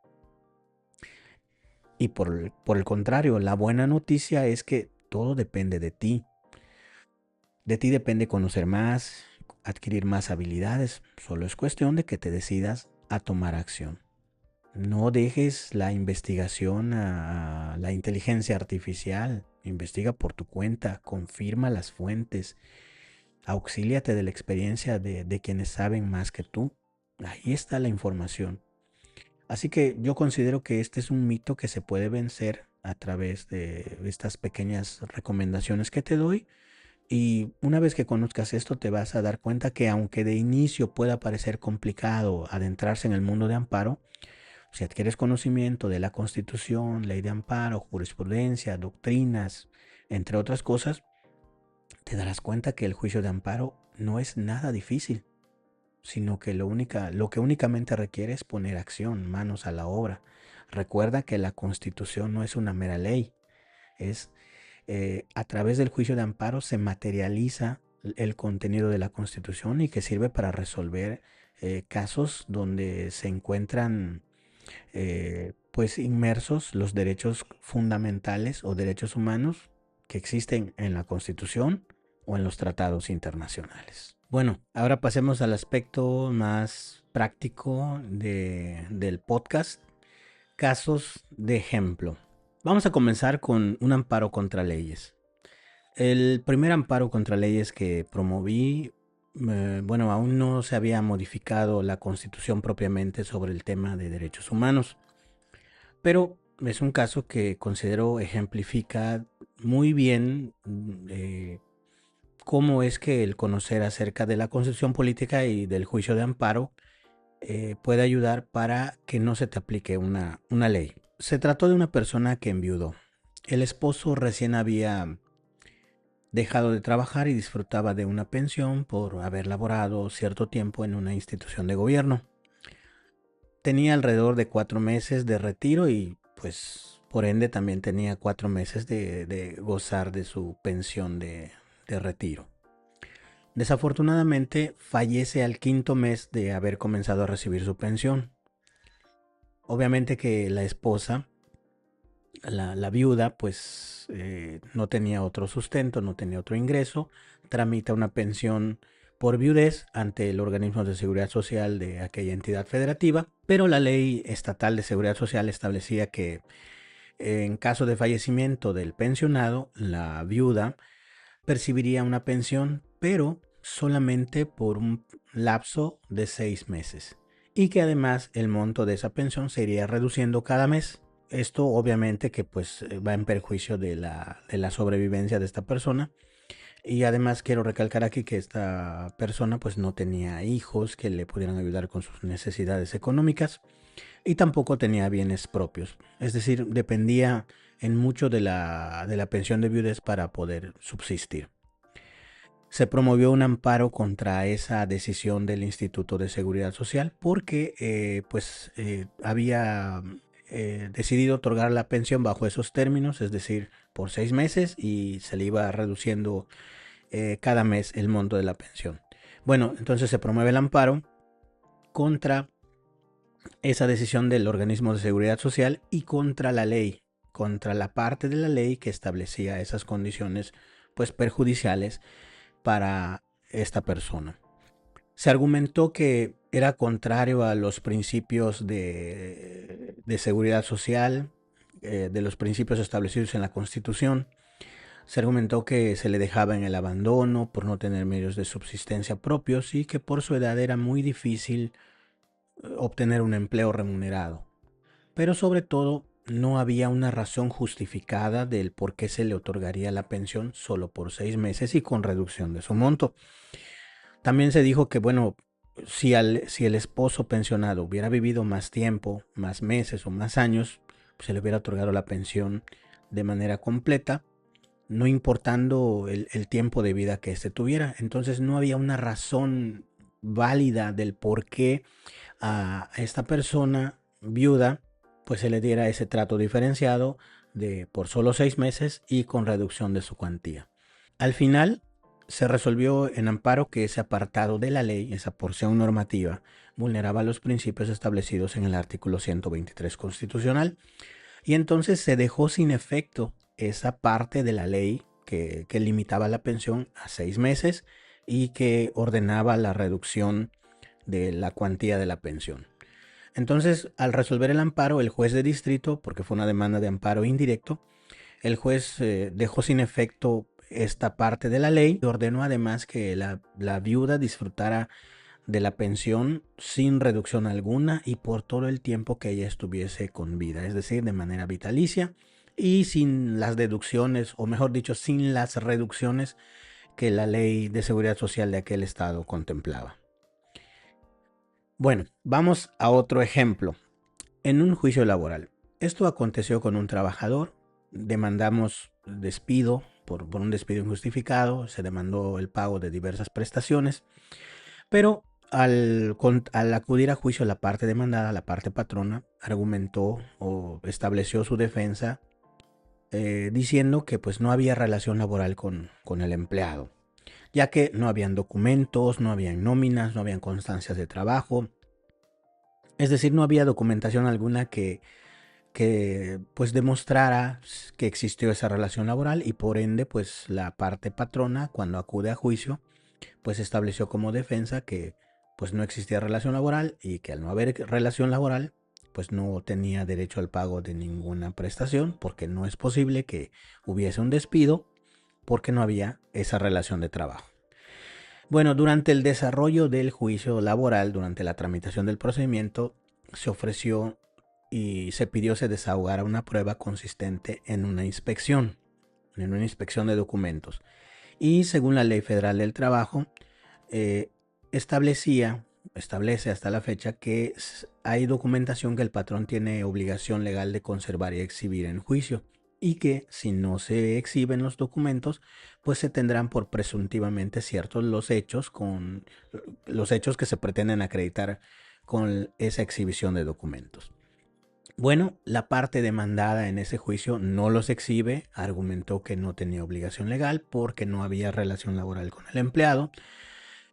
Y por el contrario, la buena noticia es que todo depende de ti. De ti depende conocer más, adquirir más habilidades. Solo es cuestión de que te decidas a tomar acción. No dejes la investigación a la inteligencia artificial. Investiga por tu cuenta, confirma las fuentes, auxíliate de la experiencia de quienes saben más que tú. Ahí está la información. Así que yo considero que este es un mito que se puede vencer a través de estas pequeñas recomendaciones que te doy. Y una vez que conozcas esto, te vas a dar cuenta que aunque de inicio pueda parecer complicado adentrarse en el mundo de amparo, si adquieres conocimiento de la Constitución, ley de amparo, jurisprudencia, doctrinas, entre otras cosas, te darás cuenta que el juicio de amparo no es nada difícil, sino que lo que únicamente requiere es poner acción, manos a la obra. Recuerda que la Constitución no es una mera ley, es a través del juicio de amparo se materializa el contenido de la Constitución y que sirve para resolver casos donde se encuentran pues inmersos los derechos fundamentales o derechos humanos que existen en la Constitución o en los tratados internacionales. Bueno, ahora pasemos al aspecto más práctico del podcast, casos de ejemplo. Vamos a comenzar con un amparo contra leyes. El primer amparo contra leyes que promoví, bueno, aún no se había modificado la Constitución propiamente sobre el tema de derechos humanos, pero es un caso que considero ejemplifica muy bien cómo es que el conocer acerca de la Constitución política y del juicio de amparo puede ayudar para que no se te aplique una ley. Se trató de una persona que enviudó. El esposo recién había dejado de trabajar y disfrutaba de una pensión por haber laborado cierto tiempo en una institución de gobierno. Tenía alrededor de 4 meses de retiro y pues por ende también tenía 4 meses de gozar de su pensión de retiro. Desafortunadamente fallece al 5.º mes de haber comenzado a recibir su pensión. Obviamente que la esposa, la viuda, pues no tenía otro sustento, no tenía otro ingreso, tramita una pensión por viudez ante el organismo de seguridad social de aquella entidad federativa, pero la ley estatal de seguridad social establecía que en caso de fallecimiento del pensionado, la viuda percibiría una pensión, pero solamente por un lapso de 6 meses, y que además el monto de esa pensión se iría reduciendo cada mes. Esto obviamente que pues va en perjuicio de la sobrevivencia de esta persona. Y además quiero recalcar aquí que esta persona pues no tenía hijos que le pudieran ayudar con sus necesidades económicas y tampoco tenía bienes propios. Es decir, dependía en mucho de la pensión de viudez para poder subsistir. Se promovió un amparo contra esa decisión del Instituto de Seguridad Social porque había decidido otorgar la pensión bajo esos términos, es decir, por 6 meses y se le iba reduciendo cada mes el monto de la pensión. Bueno, entonces se promueve el amparo contra esa decisión del organismo de seguridad social y contra la ley, contra la parte de la ley que establecía esas condiciones pues perjudiciales para esta persona. Se argumentó que era contrario a los principios de seguridad social, de los principios establecidos en la Constitución. Se argumentó que se le dejaba en el abandono por no tener medios de subsistencia propios y que por su edad era muy difícil obtener un empleo remunerado. Pero sobre todo no había una razón justificada del por qué se le otorgaría la pensión solo por 6 meses y con reducción de su monto. También se dijo que, bueno, si el esposo pensionado hubiera vivido más tiempo, más meses o más años, pues se le hubiera otorgado la pensión de manera completa, no importando el tiempo de vida que éste tuviera. Entonces no había una razón válida del por qué a esta persona viuda pues se le diera ese trato diferenciado de por solo 6 meses y con reducción de su cuantía. Al final se resolvió en amparo que ese apartado de la ley, esa porción normativa, vulneraba los principios establecidos en el artículo 123 constitucional y entonces se dejó sin efecto esa parte de la ley que limitaba la pensión a 6 meses y que ordenaba la reducción de la cuantía de la pensión. Entonces, al resolver el amparo, el juez de distrito, porque fue una demanda de amparo indirecto, el juez dejó sin efecto esta parte de la ley y ordenó además que la viuda disfrutara de la pensión sin reducción alguna y por todo el tiempo que ella estuviese con vida, es decir, de manera vitalicia y sin las deducciones, o mejor dicho, sin las reducciones que la ley de seguridad social de aquel estado contemplaba. Bueno, vamos a otro ejemplo. En un juicio laboral. Esto aconteció con un trabajador. Demandamos despido por un despido injustificado, se demandó el pago de diversas prestaciones, pero al acudir a juicio la parte demandada, la parte patrona, argumentó o estableció su defensa diciendo que pues no había relación laboral con el empleado, ya que no habían documentos, no habían nóminas, no habían constancias de trabajo, es decir, no había documentación alguna que pues demostrara que existió esa relación laboral, y por ende pues la parte patrona, cuando acude a juicio, pues estableció como defensa que pues no existía relación laboral, y que al no haber relación laboral pues no tenía derecho al pago de ninguna prestación, porque no es posible que hubiese un despido porque no había esa relación de trabajo. Bueno, durante el desarrollo del juicio laboral, durante la tramitación del procedimiento, se ofreció y se pidió se desahogara una prueba consistente en una inspección de documentos. Y según la Ley Federal del Trabajo, eh, establece hasta la fecha que hay documentación que el patrón tiene obligación legal de conservar y exhibir en juicio, y que si no se exhiben los documentos, pues se tendrán por presuntivamente ciertos los hechos que se pretenden acreditar con esa exhibición de documentos. Bueno, la parte demandada en ese juicio no los exhibe, argumentó que no tenía obligación legal porque no había relación laboral con el empleado,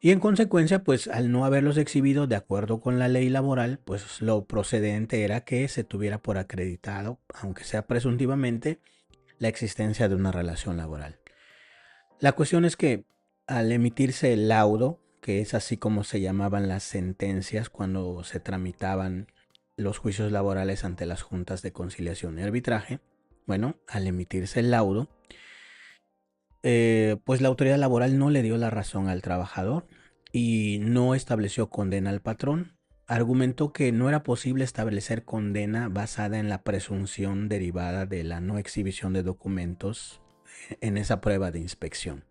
y en consecuencia, pues al no haberlos exhibido de acuerdo con la ley laboral, pues lo procedente era que se tuviera por acreditado, aunque sea presuntivamente, la existencia de una relación laboral. La cuestión es que al emitirse el laudo, que es así como se llamaban las sentencias cuando se tramitaban los juicios laborales ante las juntas de conciliación y arbitraje, bueno, al emitirse el laudo, pues la autoridad laboral no le dio la razón al trabajador y no estableció condena al patrón. Argumentó que no era posible establecer condena basada en la presunción derivada de la no exhibición de documentos en esa prueba de inspección.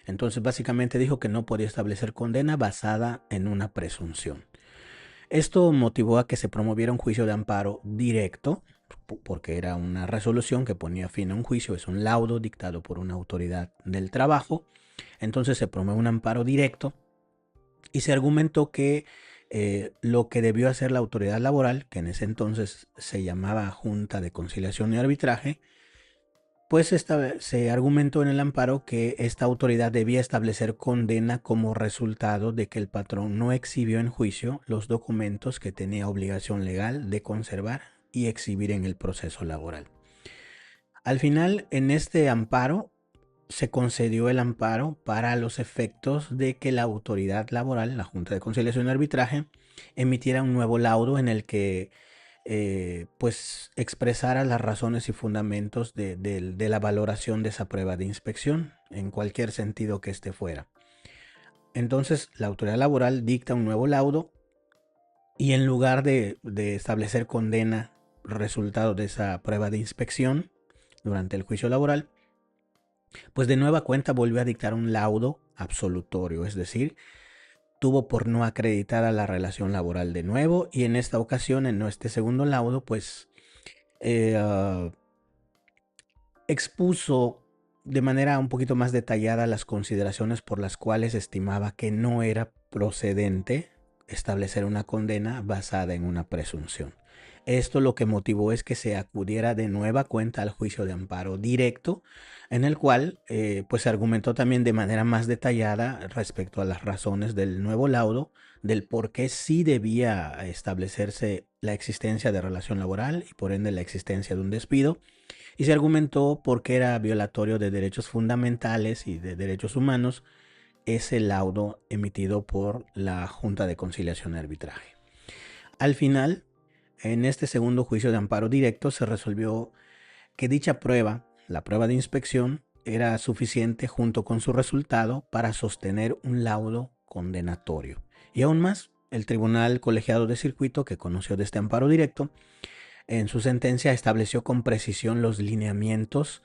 Entonces básicamente dijo que no podía establecer condena basada en una presunción. Esto motivó a que se promoviera un juicio de amparo directo, porque era una resolución que ponía fin a un juicio, es un laudo dictado por una autoridad del trabajo. Entonces se promueve un amparo directo y se argumentó que lo que debió hacer la autoridad laboral, que en ese entonces se llamaba Junta de Conciliación y Arbitraje, pues se argumentó en el amparo que esta autoridad debía establecer condena como resultado de que el patrón no exhibió en juicio los documentos que tenía obligación legal de conservar y exhibir en el proceso laboral. Al final, en este amparo, se concedió el amparo para los efectos de que la autoridad laboral, la Junta de Conciliación y Arbitraje, emitiera un nuevo laudo en el que pues expresara las razones y fundamentos de la valoración de esa prueba de inspección, en cualquier sentido que éste fuera. Entonces la autoridad laboral dicta un nuevo laudo y en lugar de establecer condena resultado de esa prueba de inspección durante el juicio laboral, pues de nueva cuenta volvió a dictar un laudo absolutorio, es decir, tuvo por no acreditada la relación laboral de nuevo, y en esta ocasión, en este segundo laudo, pues expuso de manera un poquito más detallada las consideraciones por las cuales estimaba que no era procedente establecer una condena basada en una presunción. Esto lo que motivó es que se acudiera de nueva cuenta al juicio de amparo directo, en el cual pues se argumentó también de manera más detallada respecto a las razones del nuevo laudo, del por qué sí debía establecerse la existencia de relación laboral y por ende la existencia de un despido, y se argumentó por qué era violatorio de derechos fundamentales y de derechos humanos ese laudo emitido por la Junta de Conciliación y Arbitraje. Al final, en este segundo juicio de amparo directo, se resolvió que dicha prueba, la prueba de inspección, era suficiente junto con su resultado para sostener un laudo condenatorio. Y aún más, el Tribunal Colegiado de Circuito, que conoció de este amparo directo, en su sentencia estableció con precisión los lineamientos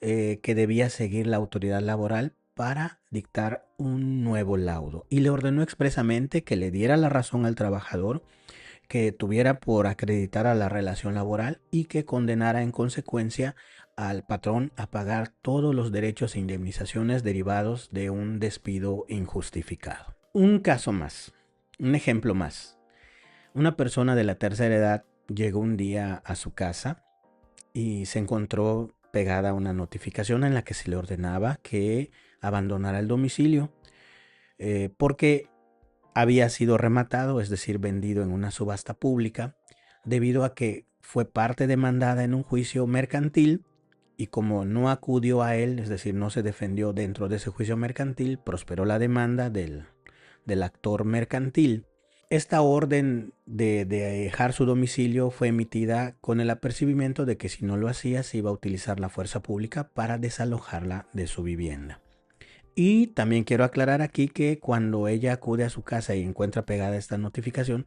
que debía seguir la autoridad laboral para dictar un nuevo laudo, y le ordenó expresamente que le diera la razón al trabajador, que tuviera por acreditar a la relación laboral y que condenara en consecuencia al patrón a pagar todos los derechos e indemnizaciones derivados de un despido injustificado. Un caso más, un ejemplo más. Una persona de la tercera edad llegó un día a su casa y se encontró pegada una notificación en la que se le ordenaba que abandonara el domicilio porque había sido rematado, es decir, vendido en una subasta pública, debido a que fue parte demandada en un juicio mercantil y como no acudió a él, es decir, no se defendió dentro de ese juicio mercantil, prosperó la demanda del actor mercantil. Esta orden de dejar su domicilio fue emitida con el apercibimiento de que si no lo hacía se iba a utilizar la fuerza pública para desalojarla de su vivienda. Y también quiero aclarar aquí que cuando ella acude a su casa y encuentra pegada esta notificación,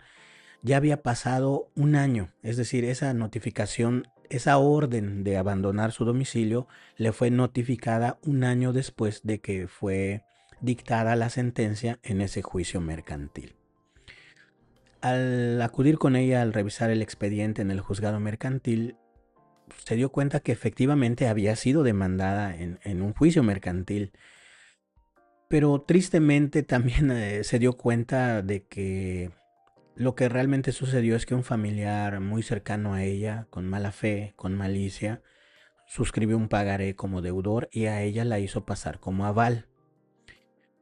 ya había pasado un año, es decir, esa notificación, esa orden de abandonar su domicilio le fue notificada un año después de que fue dictada la sentencia en ese juicio mercantil. Al acudir con ella al revisar el expediente en el juzgado mercantil, se dio cuenta que efectivamente había sido demandada en un juicio mercantil. Pero tristemente también se dio cuenta de que lo que realmente sucedió es que un familiar muy cercano a ella, con mala fe, con malicia, suscribió un pagaré como deudor y a ella la hizo pasar como aval.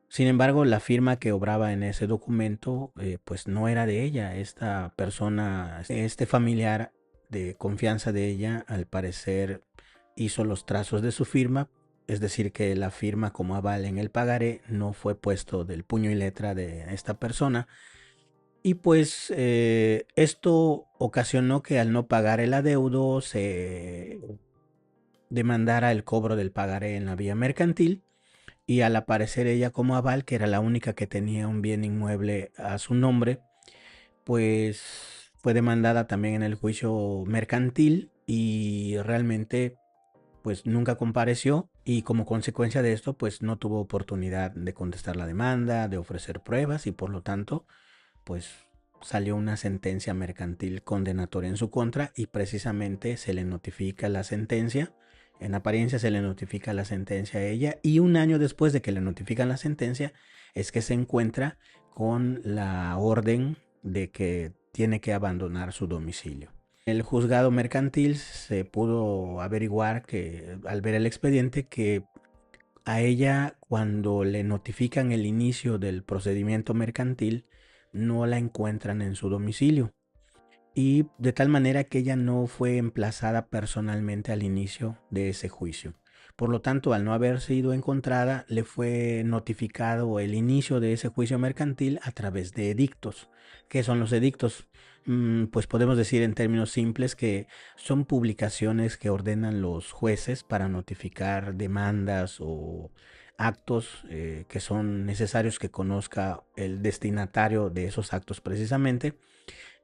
Sin embargo, la firma que obraba en ese documento pues no era de ella. Esta persona, este familiar de confianza de ella, al parecer hizo los trazos de su firma, es decir, que la firma como aval en el pagaré no fue puesto del puño y letra de esta persona. Y pues esto ocasionó que al no pagar el adeudo se demandara el cobro del pagaré en la vía mercantil. Y al aparecer ella como aval, que era la única que tenía un bien inmueble a su nombre, pues fue demandada también en el juicio mercantil y realmente pues nunca compareció y como consecuencia de esto pues no tuvo oportunidad de contestar la demanda, de ofrecer pruebas y por lo tanto pues salió una sentencia mercantil condenatoria en su contra y precisamente se le notifica la sentencia. En apariencia se le notifica la sentencia a ella y un año después de que le notifican la sentencia es que se encuentra con la orden de que tiene que abandonar su domicilio. El juzgado mercantil se pudo averiguar que al ver el expediente que a ella cuando le notifican el inicio del procedimiento mercantil no la encuentran en su domicilio y de tal manera que ella no fue emplazada personalmente al inicio de ese juicio. Por lo tanto, al no haber sido encontrada, le fue notificado el inicio de ese juicio mercantil a través de edictos. ¿Qué son los edictos? Pues podemos decir en términos simples que son publicaciones que ordenan los jueces para notificar demandas o actos que son necesarios que conozca el destinatario de esos actos precisamente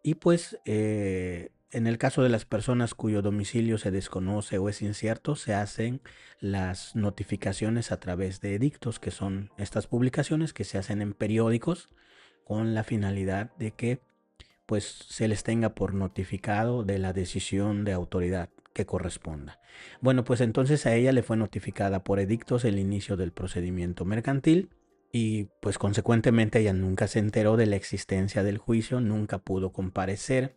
y pues en el caso de las personas cuyo domicilio se desconoce o es incierto, se hacen las notificaciones a través de edictos, que son estas publicaciones que se hacen en periódicos con la finalidad de que pues se les tenga por notificado de la decisión de autoridad que corresponda. Bueno, pues entonces a ella le fue notificada por edictos el inicio del procedimiento mercantil y pues consecuentemente ella nunca se enteró de la existencia del juicio, nunca pudo comparecer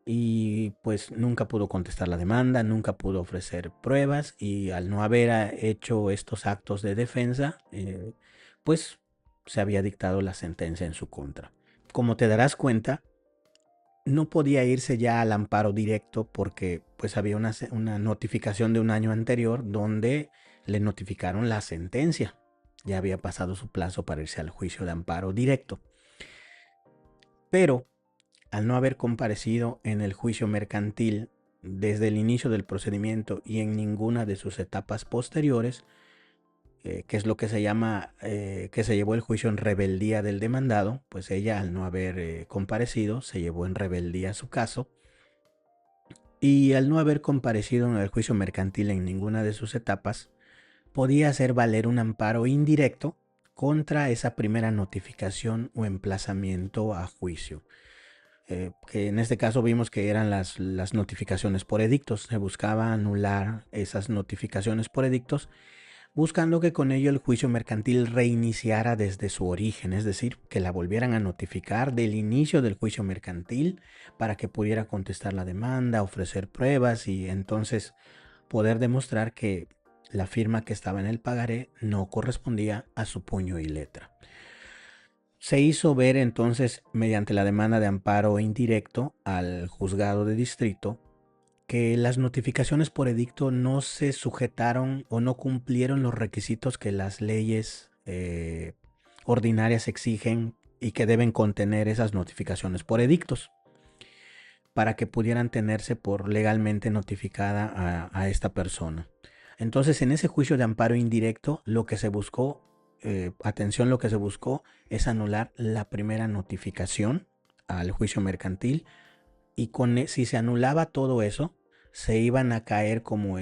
y pues nunca pudo contestar la demanda, nunca pudo ofrecer pruebas y al no haber hecho estos actos de defensa, pues se había dictado la sentencia en su contra. Como te darás cuenta, no podía irse ya al amparo directo porque pues había una notificación de un año anterior donde le notificaron la sentencia. Ya había pasado su plazo para irse al juicio de amparo directo. Pero al no haber comparecido en el juicio mercantil desde el inicio del procedimiento y en ninguna de sus etapas posteriores, que es lo que se llama, que se llevó el juicio en rebeldía del demandado, pues ella al no haber comparecido se llevó en rebeldía su caso y al no haber comparecido en el juicio mercantil en ninguna de sus etapas, podía hacer valer un amparo indirecto contra esa primera notificación o emplazamiento a juicio. que en este caso vimos que eran las notificaciones por edictos. Se buscaba anular esas notificaciones por edictos, buscando que con ello el juicio mercantil reiniciara desde su origen, es decir, que la volvieran a notificar del inicio del juicio mercantil para que pudiera contestar la demanda, ofrecer pruebas y entonces poder demostrar que la firma que estaba en el pagaré no correspondía a su puño y letra. Se hizo ver entonces, mediante la demanda de amparo indirecto al juzgado de distrito, que las notificaciones por edicto no se sujetaron o no cumplieron los requisitos que las leyes ordinarias exigen y que deben contener esas notificaciones por edictos para que pudieran tenerse por legalmente notificada a esta persona. Entonces, en ese juicio de amparo indirecto, lo que se buscó, atención, lo que se buscó es anular la primera notificación al juicio mercantil y si se anulaba todo eso, se iban a caer como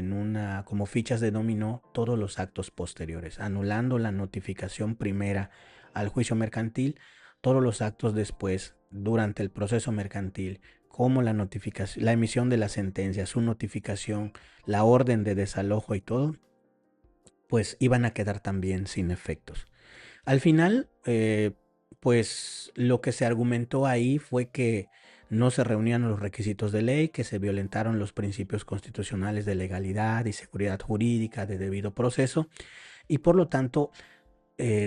fichas de dominó todos los actos posteriores, anulando la notificación primera al juicio mercantil, todos los actos después, durante el proceso mercantil, como la notificación, la emisión de la sentencia, su notificación, la orden de desalojo y todo, pues iban a quedar también sin efectos. Al final, pues lo que se argumentó ahí fue que no se reunían los requisitos de ley, que se violentaron los principios constitucionales de legalidad y seguridad jurídica, de debido proceso, y por lo tanto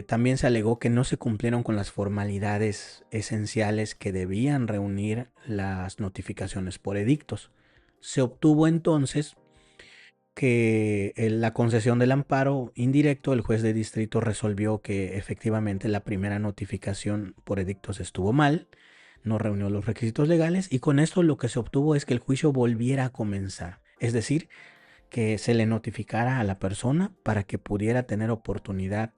también se alegó que no se cumplieron con las formalidades esenciales que debían reunir las notificaciones por edictos. Se obtuvo entonces que la concesión del amparo indirecto, el juez de distrito resolvió que efectivamente la primera notificación por edictos estuvo mal, no reunió los requisitos legales y con esto lo que se obtuvo es que el juicio volviera a comenzar. Es decir, que se le notificara a la persona para que pudiera tener oportunidad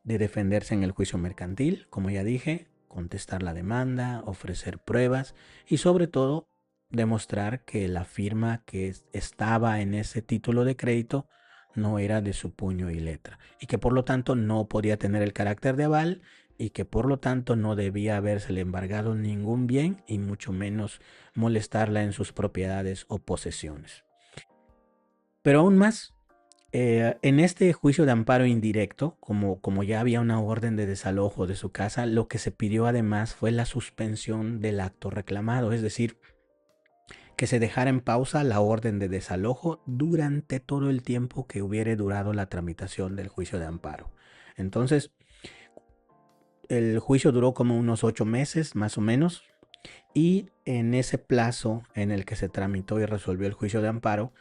de defenderse en el juicio mercantil, como ya dije, contestar la demanda, ofrecer pruebas y sobre todo demostrar que la firma que estaba en ese título de crédito no era de su puño y letra y que por lo tanto no podía tener el carácter de aval y que por lo tanto no debía habérsele embargado ningún bien y mucho menos molestarla en sus propiedades o posesiones. Pero aún más, en este juicio de amparo indirecto, como ya había una orden de desalojo de su casa, lo que se pidió además fue la suspensión del acto reclamado, es decir, que se dejara en pausa la orden de desalojo durante todo el tiempo que hubiere durado la tramitación del juicio de amparo. Entonces, el juicio duró como unos 8 meses, más o menos, y en ese plazo en el que se tramitó y resolvió el juicio de amparo,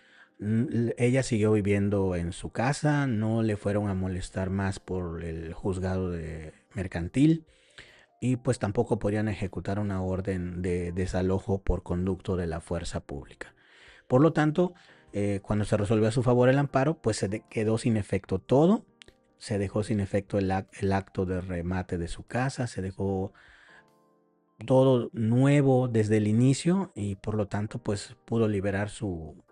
ella siguió viviendo en su casa, no le fueron a molestar más por el juzgado de mercantil y pues tampoco podían ejecutar una orden de desalojo por conducto de la fuerza pública. Por lo tanto, cuando se resolvió a su favor el amparo, pues se quedó sin efecto todo, se dejó sin efecto el acto de remate de su casa, se dejó todo nuevo desde el inicio y por lo tanto pues pudo liberar su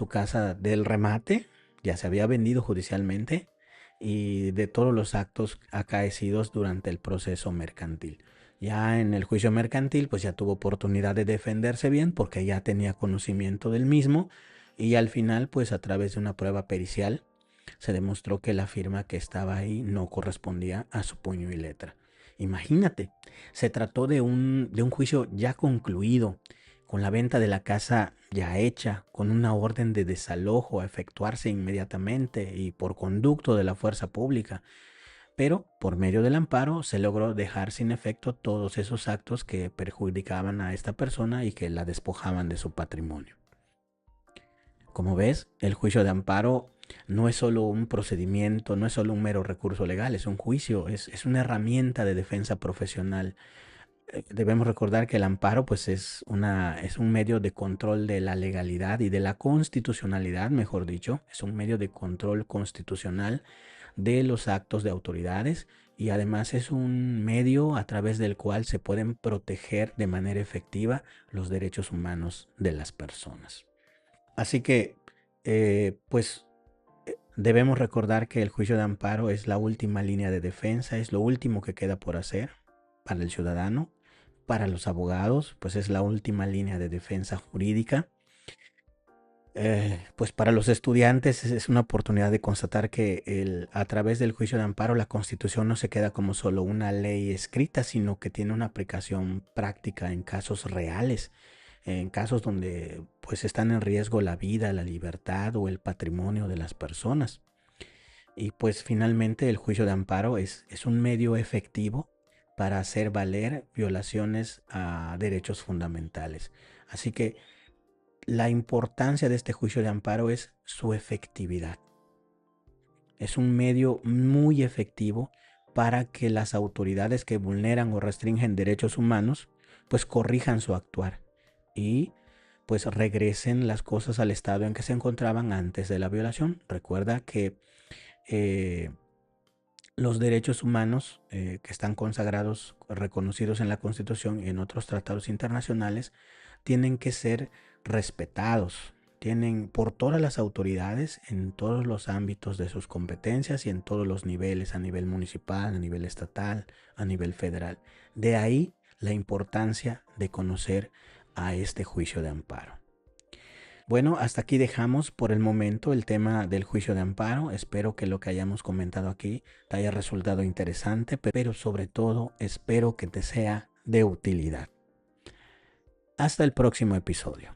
casa del remate, ya se había vendido judicialmente y de todos los actos acaecidos durante el proceso mercantil. Ya en el juicio mercantil pues ya tuvo oportunidad de defenderse bien porque ya tenía conocimiento del mismo y al final pues a través de una prueba pericial se demostró que la firma que estaba ahí no correspondía a su puño y letra. Imagínate, se trató de un juicio ya concluido, con la venta de la casa ya hecha, con una orden de desalojo a efectuarse inmediatamente y por conducto de la fuerza pública. Pero por medio del amparo se logró dejar sin efecto todos esos actos que perjudicaban a esta persona y que la despojaban de su patrimonio. Como ves, el juicio de amparo no es solo un procedimiento, no es solo un mero recurso legal, es un juicio, es una herramienta de defensa profesional. Debemos recordar que el amparo pues es un medio de control de la legalidad y de la constitucionalidad, mejor dicho, es un medio de control constitucional de los actos de autoridades y además es un medio a través del cual se pueden proteger de manera efectiva los derechos humanos de las personas. Así que, pues debemos recordar que el juicio de amparo es la última línea de defensa, es lo último que queda por hacer para el ciudadano, para los abogados, pues es la última línea de defensa jurídica. Pues para los estudiantes es una oportunidad de constatar que a través del juicio de amparo la Constitución no se queda como solo una ley escrita, sino que tiene una aplicación práctica en casos reales, en casos donde pues están en riesgo la vida, la libertad o el patrimonio de las personas. Y pues finalmente el juicio de amparo es un medio efectivo para hacer valer violaciones a derechos fundamentales. Así que la importancia de este juicio de amparo es su efectividad. Es un medio muy efectivo para que las autoridades que vulneran o restringen derechos humanos pues corrijan su actuar y pues regresen las cosas al estado en que se encontraban antes de la violación. Recuerda que los derechos humanos que están consagrados, reconocidos en la Constitución y en otros tratados internacionales, tienen que ser respetados, tienen por todas las autoridades en todos los ámbitos de sus competencias y en todos los niveles, a nivel municipal, a nivel estatal, a nivel federal. De ahí la importancia de conocer a este juicio de amparo. Bueno, hasta aquí dejamos por el momento el tema del juicio de amparo. Espero que lo que hayamos comentado aquí te haya resultado interesante, pero sobre todo espero que te sea de utilidad. Hasta el próximo episodio.